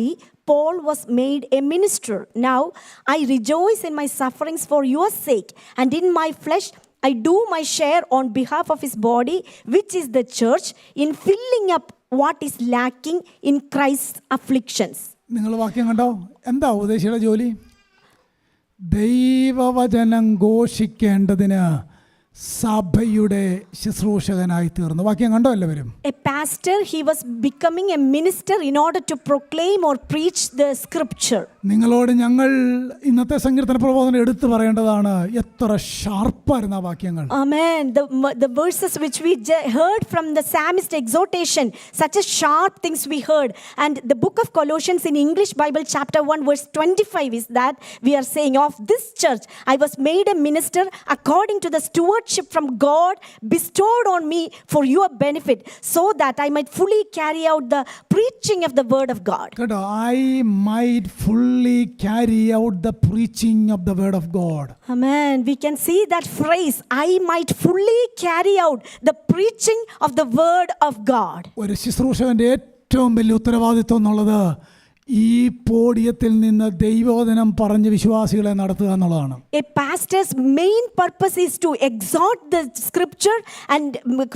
Paul, was made a minister. Now I rejoice in my sufferings for your sake, and in my flesh I do my share on behalf of his body, which is the church, in filling up what is lacking in Christ's afflictions. നിങ്ങൾ വാക്യം കണ്ടോ? എന്താ ഉപദേശിയുടെ ജോലി? ദൈവവചനം ഘോഷിക്കേണ്ടതിന് സഭയുടെ ശുശ്രൂഷകനായി തീർന്നു. വാക്യം കണ്ടോ എല്ലാവരും? A pastor, he was becoming a minister in order to proclaim or preach the scripture. നിങ്ങളോട് ഞങ്ങൾ ഇന്നത്തെ സങ്കീർത്തന പ്രബോധനം എടുത്തു പറയേണ്ടതാണ്. എത്ര ഷാർപ്പായിരുന്നു ആ വാക്യങ്ങൾ. Amen. The verses which we heard from the psalmist exhortation, such a sharp things we heard. And the book of Colossians in English Bible chapter 1 verse 25 is that we are saying, of this church I was made a minister according to the stewardship from God bestowed on me for your benefit, so that I might fully carry out the preaching of the word of God. കേട്ടോ? I might fully carry out the preaching of the word of God. Amen. We can see that phrase, I might fully carry out the preaching of the word of God. ഒരു ശുശ്രൂഷകന്റെ ഏറ്റവും വലിയ ഉത്തരവാദിത്വം എന്നുള്ളത് ഈ പോഡിയത്തിൽ നിന്ന് ദൈവവചനം പറഞ്ഞ് വിശ്വാസികളെ നടത്തുക എന്നുള്ളതാണ്. A pastor's main purpose is to exhort the scripture and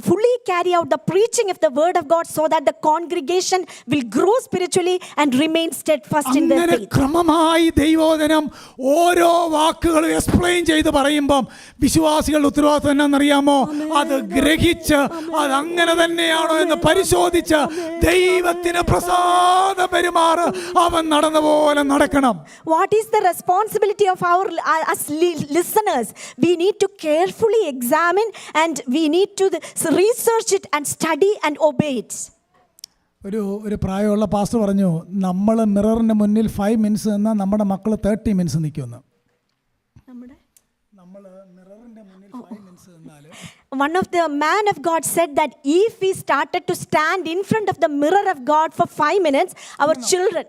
fully carry out the preaching of the word of God, so that the congregation will grow spiritually and remain steadfast in their അങ്ങനെ faith. ക്രമമായി ദൈവവചനം ഓരോ വാക്കുകളും explain ചെയ്ത് പറയുമ്പം വിശ്വാസികളുടെ ഉത്തരവാദിത്വം എന്നാണെന്നറിയാമോ? അത് ഗ്രഹിച്ച് അത് അങ്ങനെ തന്നെയാണോ എന്ന് പരിശോധിച്ച് ദൈവത്തിന് പ്രസാദം പെരുമാറ് അവൻ നടന്ന പോലെ നടക്കണം. What is the responsibility of us listeners? We need to carefully examine, and we need to research it and study and obey it. ഒരു പ്രായമുള്ള പാസ്റ്റർ പറഞ്ഞു, നമ്മൾ മിററിൻ്റെ മുന്നിൽ 5 മിനിറ്റ്സ് നിന്നാൽ നമ്മുടെ മക്കൾ 30 മിനിറ്റ്സ് നിൽക്കുമെന്ന്. നമ്മൾ മിററിൻ്റെ മുന്നിൽ 5 മിനിറ്റ്സ് നിന്നാൽ One of the man of God said that if we started to stand in front of the mirror of God for 5 minutes, our children,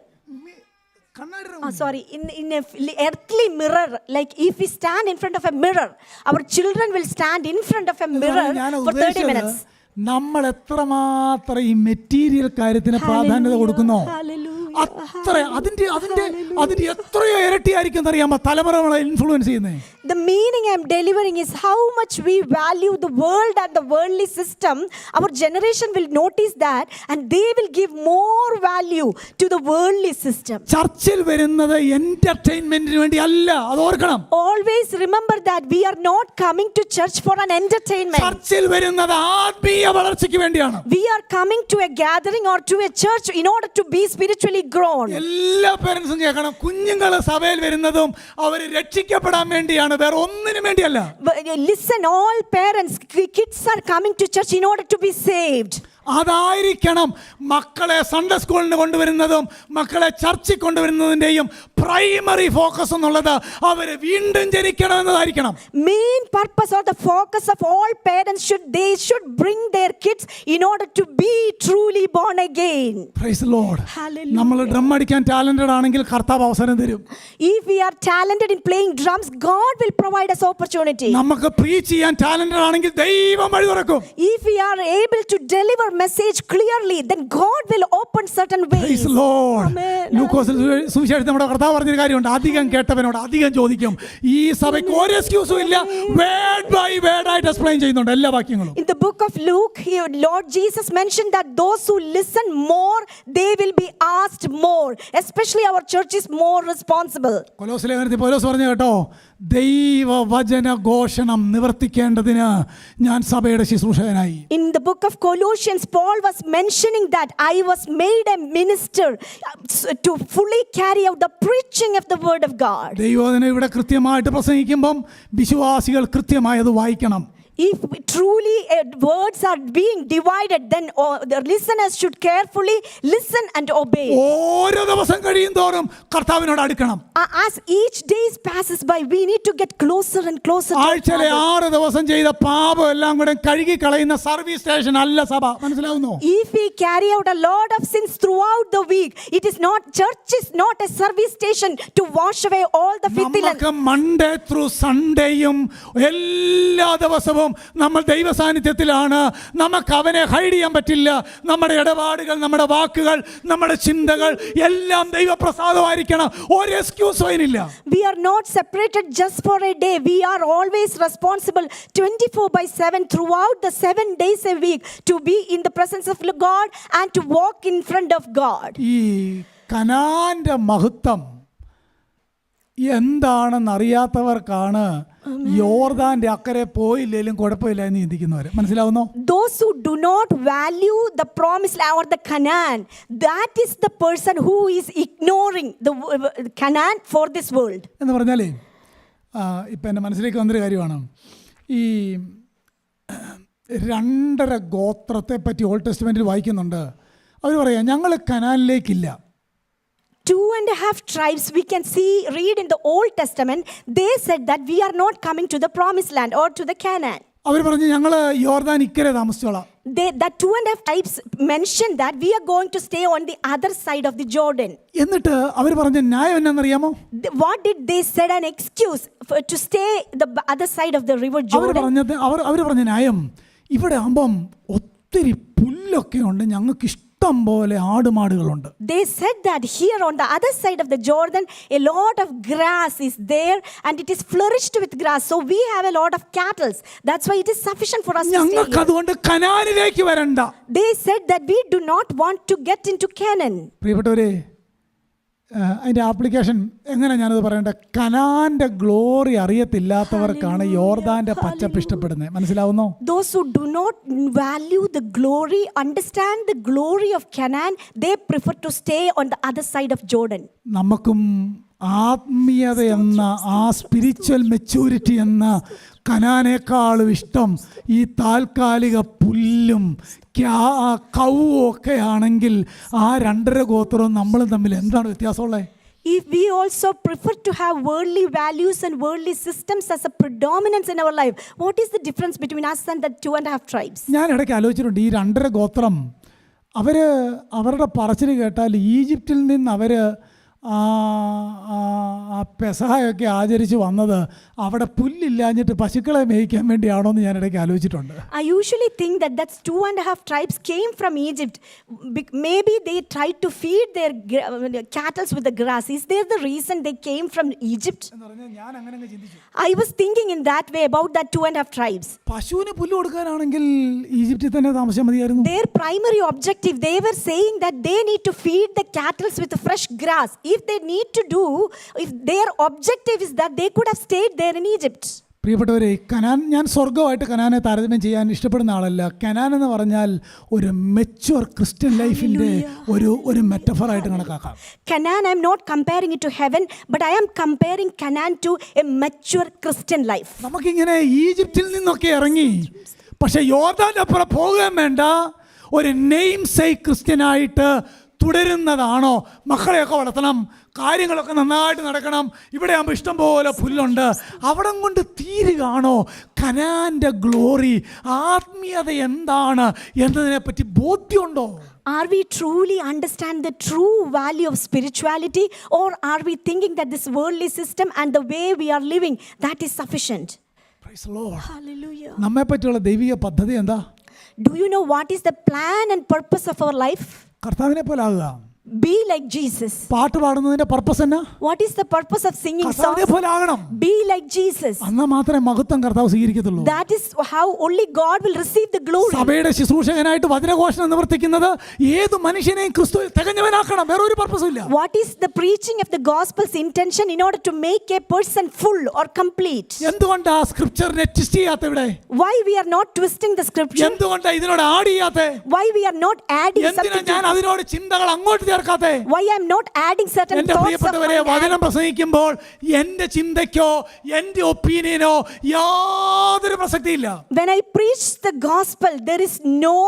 in a earthly mirror, like if we stand in front of a mirror, our children will stand in front of a mirror for 30 minutes. നമ്മൾ എത്രമാത്രം ഈ material കാര്യത്തിന് പ്രാധാന്യത കൊടുക്കുന്നോ അത്ര അതിന്റെ എത്രയോ ഇരട്ടിയായിരിക്കും അറിയാമോ തലമുറകളെ influence ചെയ്യുന്നത്. The meaning I'm delivering is how much we value the world and the worldly system. Our generation will notice that, and they will give more value to the worldly system. ചർച്ചിൽ വരുന്നത് എന്റർടൈൻമെന്റിന് വേണ്ടി അല്ല, അത് ഓർക്കണം. Always remember that we are not coming to church for an entertainment. ചർച്ചിൽ വരുന്നത് ആത്മീയ വളർച്ചയ്ക്ക് വേണ്ടിയാണ്. We are coming to a gathering or to a church in order to be spiritually grown. എല്ലാ പേരൻസും കേൾക്കണം, കുഞ്ഞുങ്ങൾ സഭയിൽ വരുന്നതും അവർ രക്ഷിക്കപ്പെടാൻ വേണ്ടിയാണ്, വേറെ ഒന്നിനും വേണ്ടിയല്ല. Listen, all parents, kids are coming to church in order to be saved. അതായിരിക്കണം മക്കളെ സൺഡേ സ്കൂളിന് കൊണ്ടുവരുന്നതും മക്കളെ ചർച്ചിൽ കൊണ്ടുവരുന്നതിൻ്റെയും പ്രൈമറി ഫോക്കസ് എന്നുള്ളത് അവർ വീണ്ടും ജനിക്കണമെന്നതായിരിക്കണം. Main purpose or the focus of all parents should bring their kids in order to be truly born again. Praise the Lord. Hallelujah. നമ്മൾ drum അടിക്കാൻ talented ആണെങ്കിൽ കർത്താവ് അവസരം തരും. If we are talented in playing drums, God will provide us opportunity. നമുക്ക് preach ചെയ്യാൻ talented ആണെങ്കിൽ ദൈവം വഴി തുറക്കും. If we are able to deliver message clearly, then God will open certain ways. Praise the Lord. Amen. ലൂക്കോസിൽ സുവിശേഷത്തിൽ നമ്മുടെ കർത്താവ് പറഞ്ഞൊരു കാര്യമുണ്ട്, അധികം കേട്ടവനോട് അധികം ചോദിക്കും. ഈ സഭയ്ക്ക് ഒരു എക്സ്ക്യൂസും ഇല്ല, വേർഡ് ബൈ വേർഡ് ആയിട്ട് എക്സ്പ്ലെയിൻ ചെയ്യുന്നുണ്ട് എല്ലാ വാക്യങ്ങളും. In the book of Luke, Lord Jesus mentioned that those who listen more, they will be asked more. Especially our church is more responsible. കൊലോസ് ലേഖനത്തിൽ പൗലോസ് പറഞ്ഞു കേട്ടോ, ദൈവവചന ഘോഷണം നിവർത്തിക്കേണ്ടതിന് ഞാൻ സഭയുടെ ശുശ്രൂഷകനായി. In the book of Colossians, Paul was mentioning that I was made a minister to fully carry out the preaching of the word of God. ദൈവവചനം ഇവിടെ കൃത്യമായിട്ട് പ്രസംഗിക്കുമ്പം വിശ്വാസികൾ കൃത്യമായി അത് വായിക്കണം. If truly words are being divided, then the listeners should carefully listen and obey. ഓരോ ദിവസം കഴിയുന്തോറും കർത്താവിനോട് അടുക്കണം. As each day passes by, we need to get closer and closer to ആഴ്ചയിലെ God. 6 ദിവസം ചെയ്ത പാപം എല്ലാം കൂടെ കഴുകി കളയുന്ന സർവീസ് സ്റ്റേഷൻ അല്ല സഭ. മനസ്സിലാവുന്നോ? If we carry out a lot of sins throughout the week, it is not, church is not a service station to wash away all the filthiness. നമുക്ക് മൺഡേ ത്രൂ സൺഡേയും എല്ലാ ദിവസവും നമ്മൾ ദൈവ സാന്നിധ്യത്തിലാണ്. നമുക്ക് അവനെ ഹൈഡ് ചെയ്യാൻ പറ്റില്ല. നമ്മുടെ ഇടപാടുകൾ, നമ്മുടെ വാക്കുകൾ, നമ്മുടെ ചിന്തകൾ എല്ലാം ദൈവപ്രസാദമായിരിക്കണം. ഒരു എക്സ്ക്യൂസും അതിനില്ല. We are not separated just for a day. We are always responsible 24/7 throughout the 7 days a week to be in the presence of God and to walk in front of God. ഈ കനാന്റെ മഹത്വം എന്താണെന്നറിയാത്തവർക്കാണ് യോർദാന്റെ അക്കരെ പോയില്ലേലും കുഴപ്പമില്ല എന്ന് ചിന്തിക്കുന്നവർ. മനസ്സിലാവുന്നോ? Those who do not value the promised land or the Canaan, that is the person who is ignoring the Canaan for this world. എന്ന് പറഞ്ഞാലേ ഇപ്പം എൻ്റെ മനസ്സിലേക്ക് വന്നൊരു കാര്യമാണ്. ഈ 2.5 ഗോത്രത്തെ പറ്റി ഓൾഡ് ടെസ്റ്റ്മെൻറ്റിൽ വായിക്കുന്നുണ്ട്. അവർ പറയാം ഞങ്ങൾ കനാനിലേക്കില്ല. 2.5 tribes we can read in the Old Testament, they said that we are not coming to the promised land or to the Canaan. അവർ പറഞ്ഞു ഞങ്ങൾ യോർദാൻ ഇക്കരെ താമസിച്ചോളാം. That 2.5 tribes mentioned that we are going to stay on the other side of the Jordan. എന്നിട്ട് അവർ പറഞ്ഞ ന്യായം എന്നാണെന്നറിയാമോ? What did they said an excuse to stay the other side of the river Jordan? അവർ പറഞ്ഞ ന്യായം, ഇവിടെ ആകുമ്പം ഒത്തിരി പുല്ലൊക്കെ ഉണ്ട്, ഞങ്ങൾക്ക് ഇഷ്ടം പോലെ ആടുമാടുകളുണ്ട്. They said that here on the other side of the Jordan a lot of grass is there and it is flourished with grass, so we have a lot of cattle. That's why it is sufficient for us to stay ഞങ്ങൾക്ക് here. അതുകൊണ്ട് കനാനിലേക്ക് വരണ്ട. They said that we do not want to get into Canaan. പ്രിയപ്പെട്ടവരെ, അതിൻ്റെ application എങ്ങനെ ഞാനത് പറയണ്ടേ? കനാന്റെ glory അറിയത്തില്ലാത്തവർക്കാണ് യോർദാന്റെ പച്ചപ്പ് ഇഷ്ടപ്പെടുന്നത്. മനസ്സിലാവുന്നോ? Those who do not value the glory, understand the glory of Canaan, they prefer to stay on the other side of Jordan. നമുക്കും ആത്മീയത എന്ന ആ സ്പിരിച്വൽ മെച്യൂരിറ്റി എന്ന കനാനേക്കാളും ഇഷ്ടം ഈ താൽക്കാലിക പുല്ലും കൗവും ഒക്കെ ആണെങ്കിൽ ആ 2.5 ഗോത്രവും നമ്മളും തമ്മിൽ എന്താണ് വ്യത്യാസമുള്ളത്? If we also prefer to have worldly values and worldly systems as a predominance in our life, what is the difference between us and the 2.5 tribes? ഞാൻ ഇടയ്ക്ക് ആലോചിച്ചിട്ടുണ്ട്, ഈ 2.5 ഗോത്രം അവരുടെ പറച്ചിൽ കേട്ടാൽ ഈജിപ്തിൽ നിന്ന് അവർ പെസഹയൊക്കെ ആചരിച്ച് വന്നത് അവിടെ പുല്ലില്ലാഞ്ഞിട്ട് പശുക്കളെ മേയ്ക്കാൻ വേണ്ടിയാണോ എന്ന് ഞാൻ ഇടയ്ക്ക് ആലോചിച്ചിട്ടുണ്ട്. I usually think that that's 2.5 tribes came from Egypt. Maybe they tried to feed their cattle with the grass. Is there the reason they came from Egypt? ഞാൻ അങ്ങനെ ചിന്തിച്ചു. I was thinking in that way about that 2.5 tribes. പശുവിന് പുല്ല് കൊടുക്കാനാണെങ്കിൽ ഈജിപ്തിൽ തന്നെ താമസിച്ചാൽ മതിയായിരുന്നു. Their primary objective, they were saying that they need to feed the cattle with fresh grass. If their objective is that, they could have stayed there in Egypt. പ്രിയപ്പെട്ടവരെ, ഞാൻ സ്വർഗമായിട്ട് കനാനെ താരതമ്യം ചെയ്യാൻ ഇഷ്ടപ്പെടുന്ന ആളല്ല. കനാൻ എന്ന് പറഞ്ഞാൽ ഒരു മെച്യൂർ ക്രിസ്ത്യൻ ലൈഫിൻ്റെ ഒരു മെറ്റഫറായിട്ട് കണക്കാക്കാം. Canaan, I am not comparing it to heaven, but I am comparing Canaan to a mature Christian life. നമുക്കിങ്ങനെ ഈജിപ്തിൽ നിന്നൊക്കെ ഇറങ്ങി പക്ഷെ യോർദാൻ്റെ അപ്പുറം പോകാൻ വേണ്ട ഒരു നെയിം സേക്ക് ക്രിസ്ത്യനായിട്ട് തുടരുന്നതാണോ? മക്കളെയൊക്കെ വളർത്തണം, കാര്യങ്ങളൊക്കെ നന്നായിട്ട് നടക്കണം, ഇവിടെ ആകുമ്പോൾ ഇഷ്ടം പോലെ പുല്ലുണ്ട്, അവിടം കൊണ്ട് തീരുകയാണോ? കനാന്റെ ഗ്ലോറി, ആത്മീയത എന്താണ് എന്നതിനെ പറ്റി ബോധ്യമുണ്ടോ? Are we truly understand the true value of spirituality, or are we thinking that this worldly system and the way we are living, that is sufficient? Praise the Lord. Hallelujah. നമ്മെ പറ്റിയുള്ള ദൈവിക പദ്ധതി എന്താ? Do you know what is the plan and purpose of our life? കർത്താവിനെ പോലെ ആകുക. be like Jesus. പാട്ട് പാടുന്നതിന്റെ purpose എന്നാ? What is the purpose of singing കർത്താവിനെ songs? പോലെ ആകണം. Be like Jesus. അന്നാ മാത്രമേ മഹത്വം കർത്താവ് സ്വീകരിക്കത്തുള്ളൂ. That is how only God will receive the glory. സഭയുടെ ശുശ്രൂഷകനായിട്ട് വചനഘോഷണം നിവർത്തിക്കുന്നത് ഏത് മനുഷ്യനെയും ക്രിസ്തുവിൽ തികഞ്ഞവനാക്കണം. വേറെ ഒരു പർപ്പസും ഇല്ല. What is the preaching of the gospel's intention in order to make a person full or complete? എന്തുകൊണ്ടാ സ്ക്രിപ്ചറിനെ ട്വിസ്റ്റ് ചെയ്യാത്ത ഇവിടെ? Why we are not twisting the scripture? എന്തുകൊണ്ടാ ഇതിനോട് add ചെയ്യാത്തെ? Why we are not adding എന്തിനാ something ഞാൻ to? അതിനോട് ചിന്തകൾ അങ്ങോട്ട് ചേർക്കാത്തെ? Why I am not adding certain എന്റെ thoughts of പ്രിയപ്പെട്ടവരെ, mine? വചനം പ്രസംഗിക്കുമ്പോൾ എന്റെ ചിന്തയ്ക്കോ എന്റെ ഒപ്പീനിയനോ യാതൊരു പ്രസക്തിയില്ല. When I preach the gospel, there is no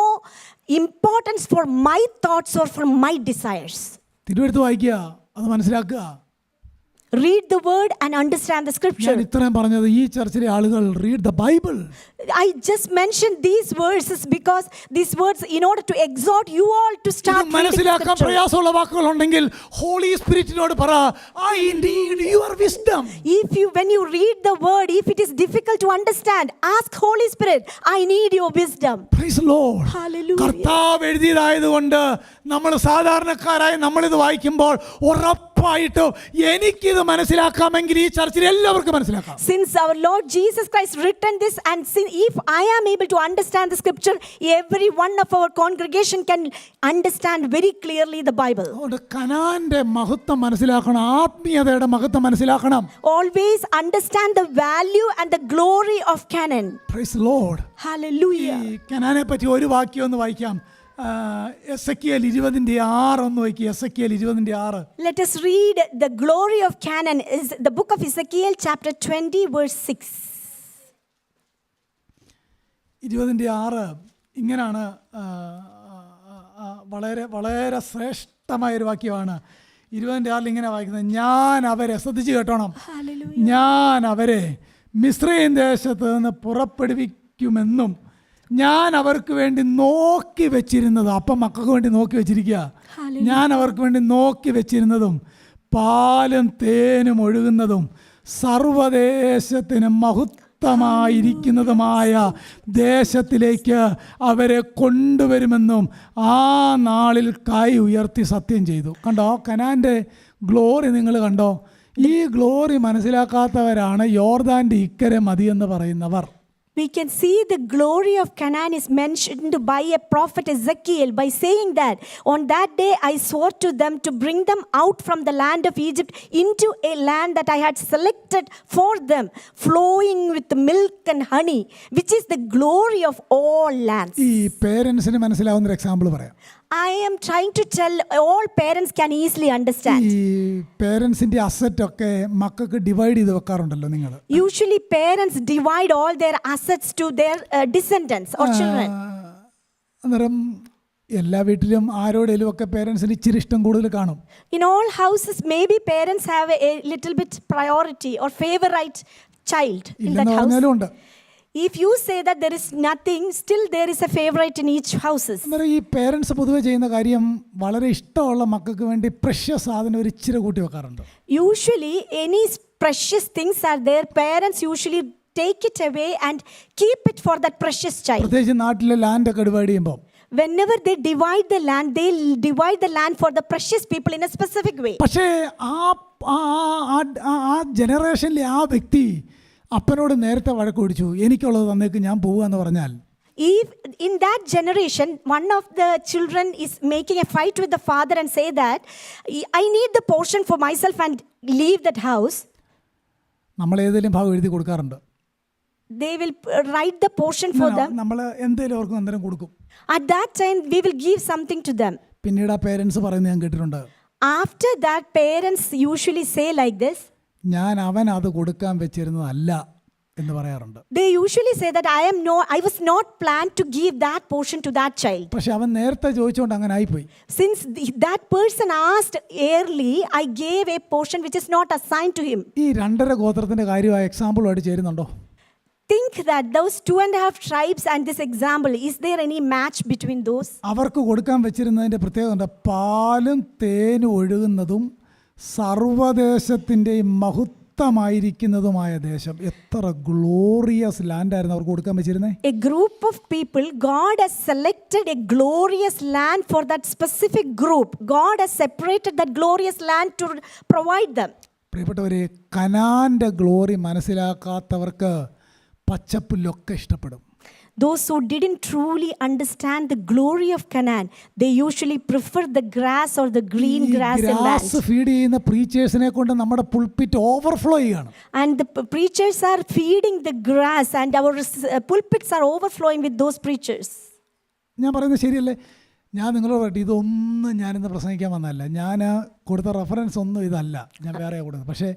importance for my thoughts or for my desires. തിരുവെടുത്ത് വായിക്കുക, അത് മനസ്സിലാക്കുക. Read the word and understand the ഞാൻ scripture. ഇത്രയും പറഞ്ഞത് ഈ ചർച്ചിലെ ആളുകൾ read the Bible. I just mentioned these verses because these words in order to exhort you all to start reading the മനസ്സിലാക്കാൻ scripture. പ്രയാസമുള്ള വാക്കുകളുണ്ടെങ്കിൽ ഹോളി സ്പിരിറ്റിനോട് പറ, I need your wisdom. When you read the word, if it is difficult to understand, ask Holy Spirit, I need your wisdom. Praise the Lord. Hallelujah. കർത്താവ് എഴുതിയതായതുകൊണ്ട് നമ്മൾ സാധാരണക്കാരായി നമ്മളിത് വായിക്കുമ്പോൾ ഉറപ്പായിട്ടും എനിക്കിത് മനസ്സിലാക്കാമെങ്കിൽ ഈ ചർച്ചിൽ എല്ലാവർക്കും മനസ്സിലാക്കാം. Since our Lord Jesus Christ written this, and if I am able to understand the scripture, every one of our congregation can understand very clearly the Bible. അതുകൊണ്ട് കനാന്റെ മഹത്വം മനസ്സിലാക്കണം, ആത്മീയതയുടെ മഹത്വം മനസ്സിലാക്കണം. Always understand the value and the glory of Canaan. Praise the Lord. ഈ Hallelujah. കനാനെ പറ്റി ഒരു വാക്യം ഒന്ന് വായിക്കാം. എസെക്കിയേൽ 20:6 ഒന്ന് വായിക്കുക. Ezekiel 20:6. Let us read the glory of Canaan is the book of Ezekiel chapter 20 verse 6. 20:6 ഇങ്ങനാണ്. വളരെ വളരെ ശ്രേഷ്ഠമായൊരു വാക്യമാണ്. 20:6 ഇങ്ങനെ വായിക്കുന്നത്, ഞാൻ അവരെ, ശ്രദ്ധിച്ച് കേട്ടോണം, Hallelujah. ഞാൻ അവരെ മിസ്രയീം ദേശത്ത് നിന്ന് പുറപ്പെടുവിക്കുമെന്നും ഞാൻ അവർക്ക് വേണ്ടി നോക്കി വെച്ചിരുന്നത്, അപ്പം മക്കൾക്ക് വേണ്ടി നോക്കി വെച്ചിരിക്കുക, ഞാൻ അവർക്ക് വേണ്ടി നോക്കി വെച്ചിരുന്നതും പാലും തേനും ഒഴുകുന്നതും സർവദേശത്തിന് മഹത്വമായിരിക്കുന്നതുമായ ദേശത്തിലേക്ക് അവരെ കൊണ്ടുവരുമെന്നും ആ നാളിൽ കൈ ഉയർത്തി സത്യം ചെയ്തു. കണ്ടോ കനാൻ്റെ ഗ്ലോറി നിങ്ങൾ കണ്ടോ? ഈ ഗ്ലോറി മനസ്സിലാക്കാത്തവരാണ് യോർദാൻ്റെ ഇക്കരെ മതിയെന്ന് പറയുന്നവർ. We can see the glory of Canaan is mentioned by a prophet Ezekiel by saying that on that day I swore to them to bring them out from the land of Egypt into a land that I had selected for them, flowing with milk and honey, which is the glory of all lands. ഈ പേരൻസിന് മനസ്സിലാവുന്ന ഒരു example പറയാം. I am trying to tell all parents can easily understand. ഈ പേരൻസിന്റെ asset ഒക്കെ മക്കൾക്ക് divide ചെയ്ത് വെക്കാറുണ്ടല്ലോ നിങ്ങൾ. Usually parents divide all their assets to their descendants or children. അന്നേരം എല്ലാ വീട്ടിലും ആരോടേലും ഒക്കെ പേരൻസിന് ഇച്ചിരി ഇഷ്ടം കൂടുതൽ കാണും. In all houses, maybe parents have a little bit priority or favorite child in that ഇല്ലെന്ന് house. പറഞ്ഞാലും ഉണ്ട്. If you say that there is nothing, still there is a favorite in each houses. അന്നേരം ഈ parents പൊതുവെ ചെയ്യുന്ന കാര്യം വളരെ ഇഷ്ടമുള്ള മക്കൾക്ക് വേണ്ടി പ്രഷ്യസ് സാധനം ഒരു ഇച്ചിരി കൂട്ടി വെക്കാറുണ്ട്. Usually, any precious things are there. Parents usually take it away and keep it for that precious child. പ്രത്യേകിച്ച് നാട്ടിലെ ലാൻഡ് ഒക്കെ ഡിവൈഡ് ചെയ്യുമ്പോൾ Whenever they divide the land, they divide the land for the precious people in a specific way. പക്ഷേ ആ ജനറേഷനിലെ ആ വ്യക്തി അപ്പനോട് നേരത്തെ വഴക്ക് പിടിച്ചു, എനിക്കുള്ളത് തന്നേക്ക് ഞാൻ പോവുക എന്ന് പറഞ്ഞാൽ, If in that generation one of the children is making a fight with the father and say that I need the portion for myself and leave that house, നമ്മൾ ഏതെങ്കിലും ഭാഗം എഴുതി കൊടുക്കാറുണ്ട്. they will write the portion for them. നമ്മൾ എന്തെങ്കിലും അവർക്ക് അന്നേരം കൊടുക്കും. At that time we will give something to them. പിന്നീട് ആ പേരൻസ് പറയുന്നത് ഞാൻ കേട്ടിട്ടുണ്ട്, After that parents usually say like this, ഞാൻ അവൻ അത് കൊടുക്കാൻ വെച്ചിരുന്നതല്ല എന്ന് പറയാറുണ്ട്. they usually say that I was not planned to give that portion to that child. പക്ഷെ അവൻ നേരത്തെ ചോദിച്ചുകൊണ്ട് അങ്ങനെ ആയിപ്പോയി. Since that person asked early, I gave a portion which is not assigned to him. ഈ 2.5 ഗോത്രത്തിന്റെ കാര്യമായ എക്സാമ്പിളുമായിട്ട് ചേരുന്നുണ്ടോ? Think that those 2.5 tribes and this example, is there any match between those? അവർക്ക് കൊടുക്കാൻ വെച്ചിരുന്നതിൻ്റെ പ്രത്യേകത പാലും തേനും ഒഴുകുന്നതും സർവദേശത്തിൻ്റെയും മഹത്വം ശക്തമായിരിക്കുന്നതുമായ ദേശം. എത്ര ഗ്ലോറിയസ് ലാൻഡായിരുന്നു അവർക്ക് കൊടുക്കാൻ വെച്ചിരുന്നത്. A group of people, God has selected a glorious land for that specific group. God has separated that glorious land to provide them. പ്രിയപ്പെട്ടവരെ, കനാന്റെ ഗ്ലോറി മനസ്സിലാക്കാത്തവർക്ക് പച്ചപ്പുല്ലൊക്കെ ഇഷ്ടപ്പെടും. Those who didn't truly understand the glory of Canaan, they usually prefer the grass or the green grass in land. Grass feed ചെയ്യുന്ന പ്രീച്ചേഴ്സിനെ കൊണ്ട് നമ്മുടെ pulpit overflow ചെയ്യാണ്. And the preachers are feeding the grass and our pulpits are overflowing with those preachers. ഞാൻ പറയുന്നത് ശരിയല്ലേ? ഞാൻ നിങ്ങളോട് പറയട്ടെ, ഇതൊന്നും ഞാനിന്ന് പ്രസംഗിക്കാൻ വന്നതല്ല. ഞാൻ കൊടുത്ത റെഫറൻസ് ഒന്നും ഇതല്ല, ഞാൻ വേറെ കൊടുത്തത്. പക്ഷേ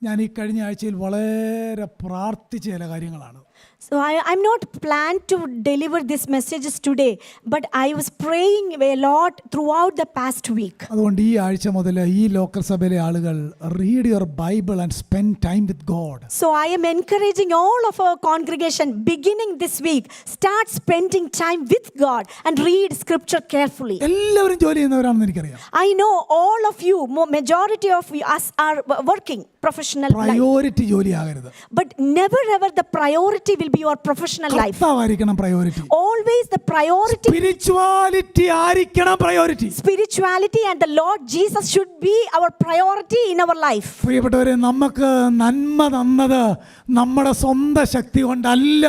ഞാൻ ഈ കഴിഞ്ഞ ആഴ്ചയിൽ വളരെ പ്രാർത്ഥിച്ച ചില കാര്യങ്ങളാണ്. So I'm not planned to deliver these messages today, but I was praying a lot throughout the past week. അതുകൊണ്ട് ഈ ആഴ്ച മുതൽ ഈ ലോക്കൽ സഭയിലെ ആളുകൾ read your Bible and spend time with God. So I am encouraging all of our congregation, beginning this week, start spending time with God and read scripture carefully. എല്ലാവരും ജോലി ചെയ്യുന്നവരാണെന്ന് എനിക്കറിയാം. I know all of you, majority of us are working professional life. Priority ജോലി ആകരുത്. But never ever the priority will be your professional life. കർത്താവായിരിക്കണം priority. Always the priority. Spirituality ആയിരിക്കണം priority. Spirituality and the Lord Jesus should be our priority in our life. പ്രിയപ്പെട്ടവരെ, നമുക്ക് നന്മ തന്നത് നമ്മുടെ സ്വന്തം ശക്തി കൊണ്ടല്ല,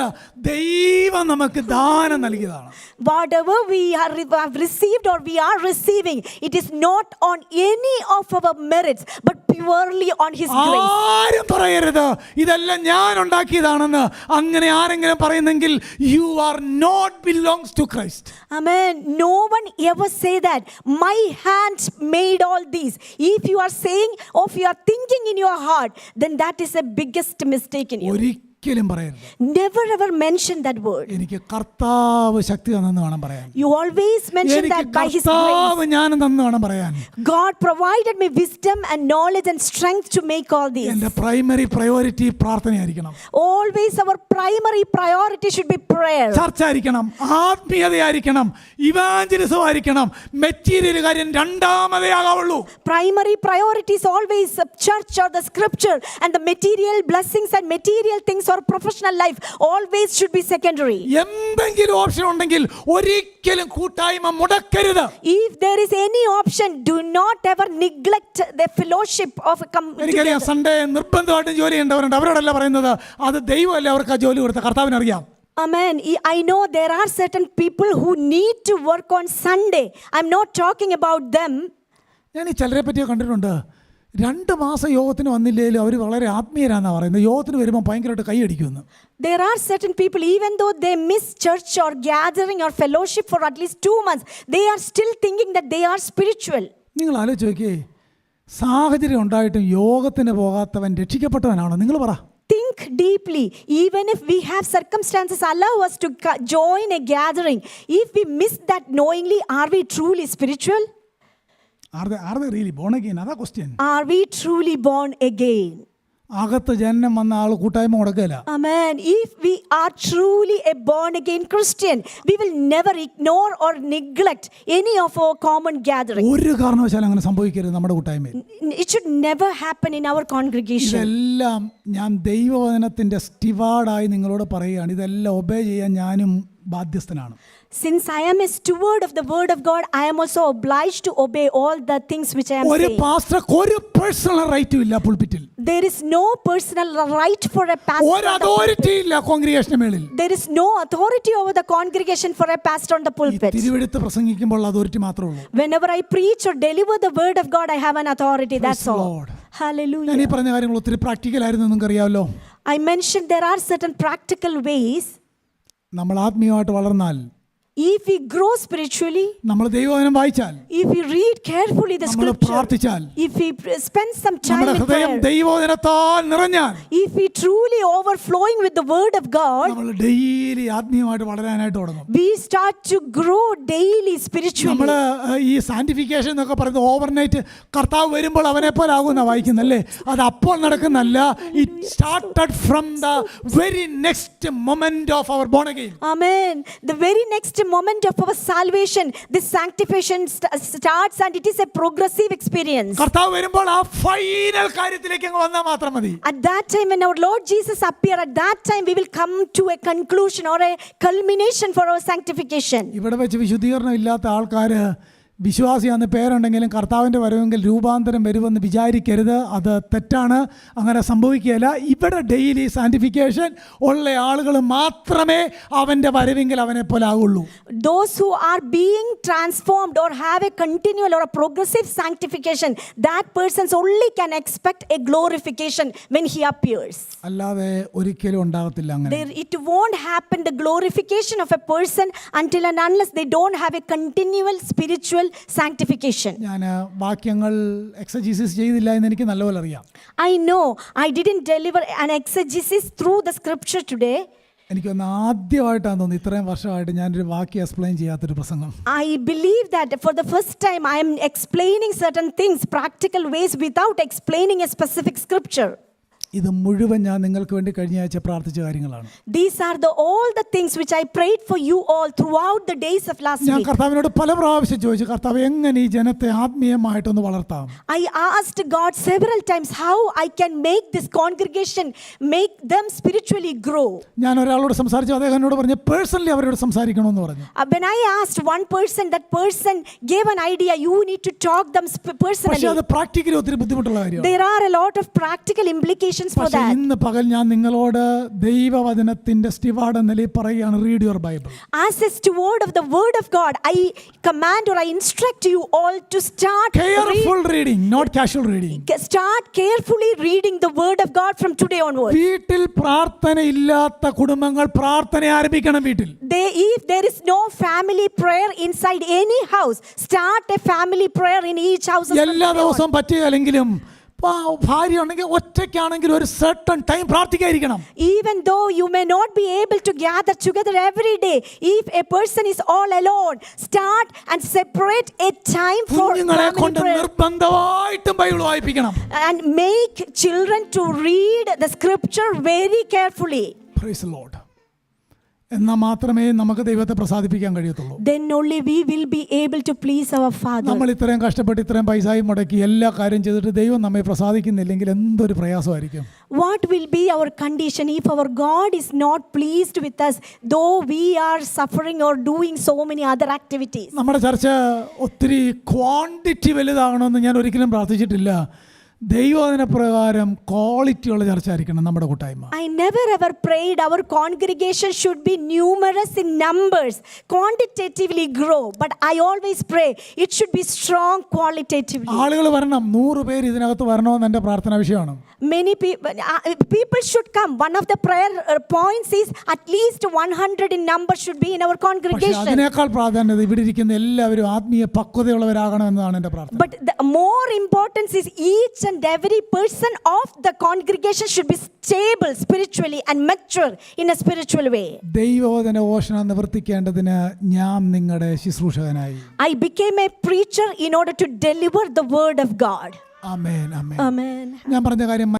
ദൈവം നമുക്ക് ദാനം നൽകിയതാണ്. Whatever we have received or we are receiving, it is not on any of our merits, but purely on His grace. ആരും പറയരുത് ഇതെല്ലാം ഞാൻ ഉണ്ടാക്കിയതാണെന്ന്. അങ്ങനെ ആരെങ്കിലും പറയുന്നെങ്കിൽ you are not belongs to Christ. Amen. No one ever say that my hands made all these. If you are saying or if you are thinking in your heart, then that is the biggest mistake in you. ഒരിക്കലും പറയരുത്. Never ever mention that word. എനിക്ക് കർത്താവ് ശക്തി തന്നെന്ന് വേണം പറയാൻ. You always mention എനിക്ക് that by His കർത്താവ് grace. ജ്ഞാനം തന്നെന്ന് വേണം പറയാൻ. God provided me wisdom and knowledge and strength to make all these. എൻ്റെ പ്രൈമറി പ്രയോറിറ്റി പ്രാർത്ഥനയായിരിക്കണം. Always our primary priority should be prayer. ചർച്ച ആയിരിക്കണം, ആത്മീയതയായിരിക്കണം, ഇവാഞ്ചലിസം ആയിരിക്കണം. മെറ്റീരിയൽ കാര്യം രണ്ടാമതേ ആകാവുള്ളൂ. Primary priority is always the church or the scripture, and the material blessings and material things or professional life always should be secondary. എന്തെങ്കിലും option ഉണ്ടെങ്കിൽ ഒരിക്കലും കൂട്ടായ്മ മുടക്കരുത്. If there is any option, do not ever neglect the fellowship of a എനിക്കറിയാം, Sunday നിർബന്ധമായിട്ടും ജോലി ചെയ്യേണ്ടവരുണ്ട്. അവരോടല്ല പറയുന്നത്, അത് ദൈവമല്ലേ അവർക്ക് ആ ജോലി കൊടുത്ത, കർത്താവിനറിയാം. Amen. I know there are certain people who need to work on Sunday. I'm not talking about them. ഞാൻ ഈ ചിലരെ പറ്റിയൊക്കെ കണ്ടിട്ടുണ്ട്. 2 മാസം യോഗത്തിന് വന്നില്ലെങ്കിലും അവർ വളരെ ആത്മീയരാണെന്നാണ് പറയുന്നത്. യോഗത്തിന് വരുമ്പോൾ ഭയങ്കരമായിട്ട് കൈയടിക്കുമെന്ന്. There are certain people, even though they miss church or gathering or fellowship for at least 2 months, they are still thinking that they are spiritual. നിങ്ങൾ ആലോചിച്ച് നോക്കിയേ, സാഹചര്യം ഉണ്ടായിട്ടും യോഗത്തിന് പോകാത്തവൻ രക്ഷിക്കപ്പെട്ടവനാണോ? നിങ്ങൾ പറ. Think deeply. Even if we have circumstances allow us to join a gathering, if we miss that knowingly, are we truly spiritual? Are they really born again? That's a question. Are we truly born again? അകത്ത് ജനനം വന്ന ആൾ കൂട്ടായ്മ മുടക്കില്ല. Amen. If we are truly a born again Christian, we will never ignore or neglect any of our common gatherings. ഒരു കാരണവശാലും അങ്ങനെ സംഭവിക്കരുത് നമ്മുടെ കൂട്ടായ്മയിൽ. It should never happen in our congregation. ഇതെല്ലാം ഞാൻ ദൈവവചനത്തിന്റെ സ്റ്റിവാർഡായി നിങ്ങളോട് പറയുകയാണ്. ഇതെല്ലാം ഒബേ ചെയ്യാൻ ഞാനും ബാധ്യസ്ഥനാണ്. Since I am a steward of the word of God, I am also obliged to obey all the things which I am ഒരു saying. പാസ്റ്റർക്ക് ഒരു പേഴ്സണൽ റൈറ്റും ഇല്ല പുൾപിറ്റിൽ. There is no personal right for a pastor. ഒരു authority ഇല്ല കോൺഗ്രിഗേഷന് മേളിൽ. There is no authority over the congregation for a pastor on the pulpit. തിരുവെഴുത്ത് പ്രസംഗിക്കുമ്പോൾ authority മാത്രമേ ഉള്ളൂ. Whenever I preach or deliver the word of God, I have an authority. That's Praise the all. Lord. Hallelujah. ഞാൻ ഈ പറഞ്ഞ കാര്യങ്ങൾ ഒത്തിരി practical ആയിരുന്നു, നിങ്ങൾക്ക് അറിയാമല്ലോ. I mentioned there are certain practical ways. നമ്മൾ ആത്മീയമായിട്ട് വളർന്നാൽ, If we grow spiritually, നമ്മൾ ദൈവവചനം വായിച്ചാൽ, if we read carefully the നമ്മൾ scripture, പ്രാർത്ഥിച്ചാൽ, if we spend some time നമ്മുടെ in ഹൃദയം prayer, ദൈവവചനത്താൽ നിറഞ്ഞാൽ, if we truly overflowing with the word of God, നമ്മൾ ഡെയിലി ആത്മീയമായിട്ട് വളരാനായിട്ട് തുടങ്ങും. we start to grow daily spiritually. നമ്മൾ ഈ സാന്റിഫിക്കേഷൻ എന്നൊക്കെ പറയുന്നത് ഓവർനൈറ്റ് കർത്താവ് വരുമ്പോൾ അവനെ പോലെ ആകുമെന്നാ വായിക്കുന്നല്ലേ. അത് അപ്പോൾ നടക്കുന്നല്ല. It started from the very next moment of our born again. Amen. The very next moment of our salvation, this sanctification starts, and it is a progressive experience. കർത്താവ് വരുമ്പോൾ ആ ഫൈനൽ കാര്യത്തിലേക്ക് അങ്ങ് വന്നാൽ മാത്രം മതി. At that time, when our Lord Jesus appear, at that time we will come to a conclusion or a culmination for our sanctification. ഇവിടെ വെച്ച് വിശുദ്ധീകരണം ഇല്ലാത്ത ആൾക്കാർ വിശ്വാസിയാന്ന് പേരുണ്ടെങ്കിലും കർത്താവിൻ്റെ വരവെങ്കിൽ രൂപാന്തരം വരുമെന്ന് വിചാരിക്കരുത്. അത് തെറ്റാണ്, അങ്ങനെ സംഭവിക്കുകയില്ല. ഇവിടെ ഡെയിലി സാന്റിഫിക്കേഷൻ ഉള്ള ആളുകൾ മാത്രമേ അവൻ്റെ വരവെങ്കിൽ അവനെ പോലെ ആകുള്ളൂ. Those who are being transformed or have a continual or a progressive sanctification, that persons only can expect a glorification when he appears. അല്ലാതെ ഒരിക്കലും ഉണ്ടാകത്തില്ല അങ്ങനെ. It won't happen, the glorification of a person, until and unless they don't have a continual spiritual sanctification. ഞാൻ വാക്യങ്ങൾ എക്സജീസിസ് ചെയ്തില്ല എന്ന് എനിക്ക് നല്ലപോലെ അറിയാം. I know I didn't deliver an exegesis through the scripture today. എനിക്കൊന്ന് ആദ്യമായിട്ടാണ് തോന്നുന്നു ഇത്രയും വർഷമായിട്ട് ഞാനൊരു വാക്യം എക്സ്പ്ലെയിൻ ചെയ്യാത്തൊരു പ്രസംഗം. I believe that for the first time I am explaining certain things, practical ways, without explaining a specific scripture. ഇത് മുഴുവൻ ഞാൻ നിങ്ങൾക്ക് വേണ്ടി കഴിഞ്ഞ ആഴ്ച പ്രാർത്ഥിച്ച കാര്യങ്ങളാണ്. These are all the things which I prayed for you all throughout the days of last ഞാൻ week. കർത്താവിനോട് പല പ്രാവശ്യം ചോദിച്ചു, കർത്താവ് എങ്ങനെ ഈ ജനത്തെ ആത്മീയമായിട്ടൊന്ന് വളർത്താം. I asked God several times how I can make this congregation, make them spiritually grow. ഞാൻ ഒരാളോട് സംസാരിച്ചു, അദ്ദേഹം എന്നോട് പറഞ്ഞു പേഴ്സണലി അവരോട് സംസാരിക്കണമെന്ന് പറഞ്ഞു. When I asked one person, that person gave an idea, you need to talk them personally. പക്ഷേ അത് പ്രാക്ടിക്കലി ഒത്തിരി ബുദ്ധിമുട്ടുള്ള കാര്യമാണ്. There are a lot of practical implications for പക്ഷേ that. ഇന്ന് പകൽ ഞാൻ നിങ്ങളോട് ദൈവവചനത്തിന്റെ സ്റ്റിവാർഡ് എന്ന നിലയിൽ പറയുകയാണ്, read your Bible. As a steward of the word of God, I command or I instruct you all to start Careful reading, not casual reading. Start carefully reading the word of God from today onwards. വീട്ടിൽ പ്രാർത്ഥന ഇല്ലാത്ത കുടുംബങ്ങൾ പ്രാർത്ഥന ആരംഭിക്കണം. വീട്ടിൽ If there is no family prayer inside any house, start a family prayer in each house. എല്ലാ ദിവസവും പറ്റുകയില്ലെങ്കിലും ഭാര്യ ഉണ്ടെങ്കിൽ ഒറ്റയ്ക്കാണെങ്കിൽ ഒരു certain time പ്രാർത്ഥിക്കാതിരിക്കണം. Even though you may not be able to gather together every day, if a person is all alone, start and separate a time for കുഞ്ഞുങ്ങളെ family കൊണ്ട് prayer. നിർബന്ധമായിട്ടും Bible വായിപ്പിക്കണം. And make children to read the scripture very carefully. Praise the Lord. എന്നാൽ മാത്രമേ നമുക്ക് ദൈവത്തെ പ്രസാദിപ്പിക്കാൻ കഴിയത്തുള്ളൂ. Then only we will be able to please our Father. നമ്മൾ ഇത്രയും കഷ്ടപ്പെട്ട് ഇത്രയും പൈസയും മുടക്കി എല്ലാ കാര്യം ചെയ്തിട്ട് ദൈവം നമ്മെ പ്രസാദിക്കുന്നില്ലെങ്കിൽ എന്തൊരു പ്രയാസമായിരിക്കും. What will be our condition if our God is not pleased with us, though we are suffering or doing so many other activities? നമ്മുടെ ചർച്ച ഒത്തിരി ക്വാണ്ടിറ്റി വലുതാകണമെന്ന് ഞാൻ ഒരിക്കലും പ്രാർത്ഥിച്ചിട്ടില്ല. ദൈവവചന പ്രകാരം ക്വാളിറ്റി ഉള്ള ചർച്ച ആയിരിക്കണം നമ്മുടെ കൂട്ടായ്മ. I never ever prayed our congregation should be numerous in numbers, quantitatively grow, but I always pray it should be strong qualitatively. ആളുകൾ വരണം, 100 പേര് ഇതിനകത്ത് വരണമെന്ന് എൻ്റെ പ്രാർത്ഥനാ വിഷയമാണ്. Many people should come. One of the prayer points is at least 100 in number should be in our പക്ഷേ congregation. അതിനേക്കാൾ പ്രാധാന്യത ഇവിടെ ഇരിക്കുന്ന എല്ലാവരും ആത്മീയ പക്വതയുള്ളവരാകണമെന്നാണ് എൻ്റെ പ്രാർത്ഥന. But the more importance is each and every person of the congregation should be stable spiritually and mature in a spiritual way. ദൈവവചന ഘോഷണം നിവർത്തിക്കേണ്ടതിന് ഞാൻ നിങ്ങളുടെ ശുശ്രൂഷകനായി. I became a preacher in order to deliver the word of God. Amen, amen. Amen. ഞാൻ പറഞ്ഞ കാര്യം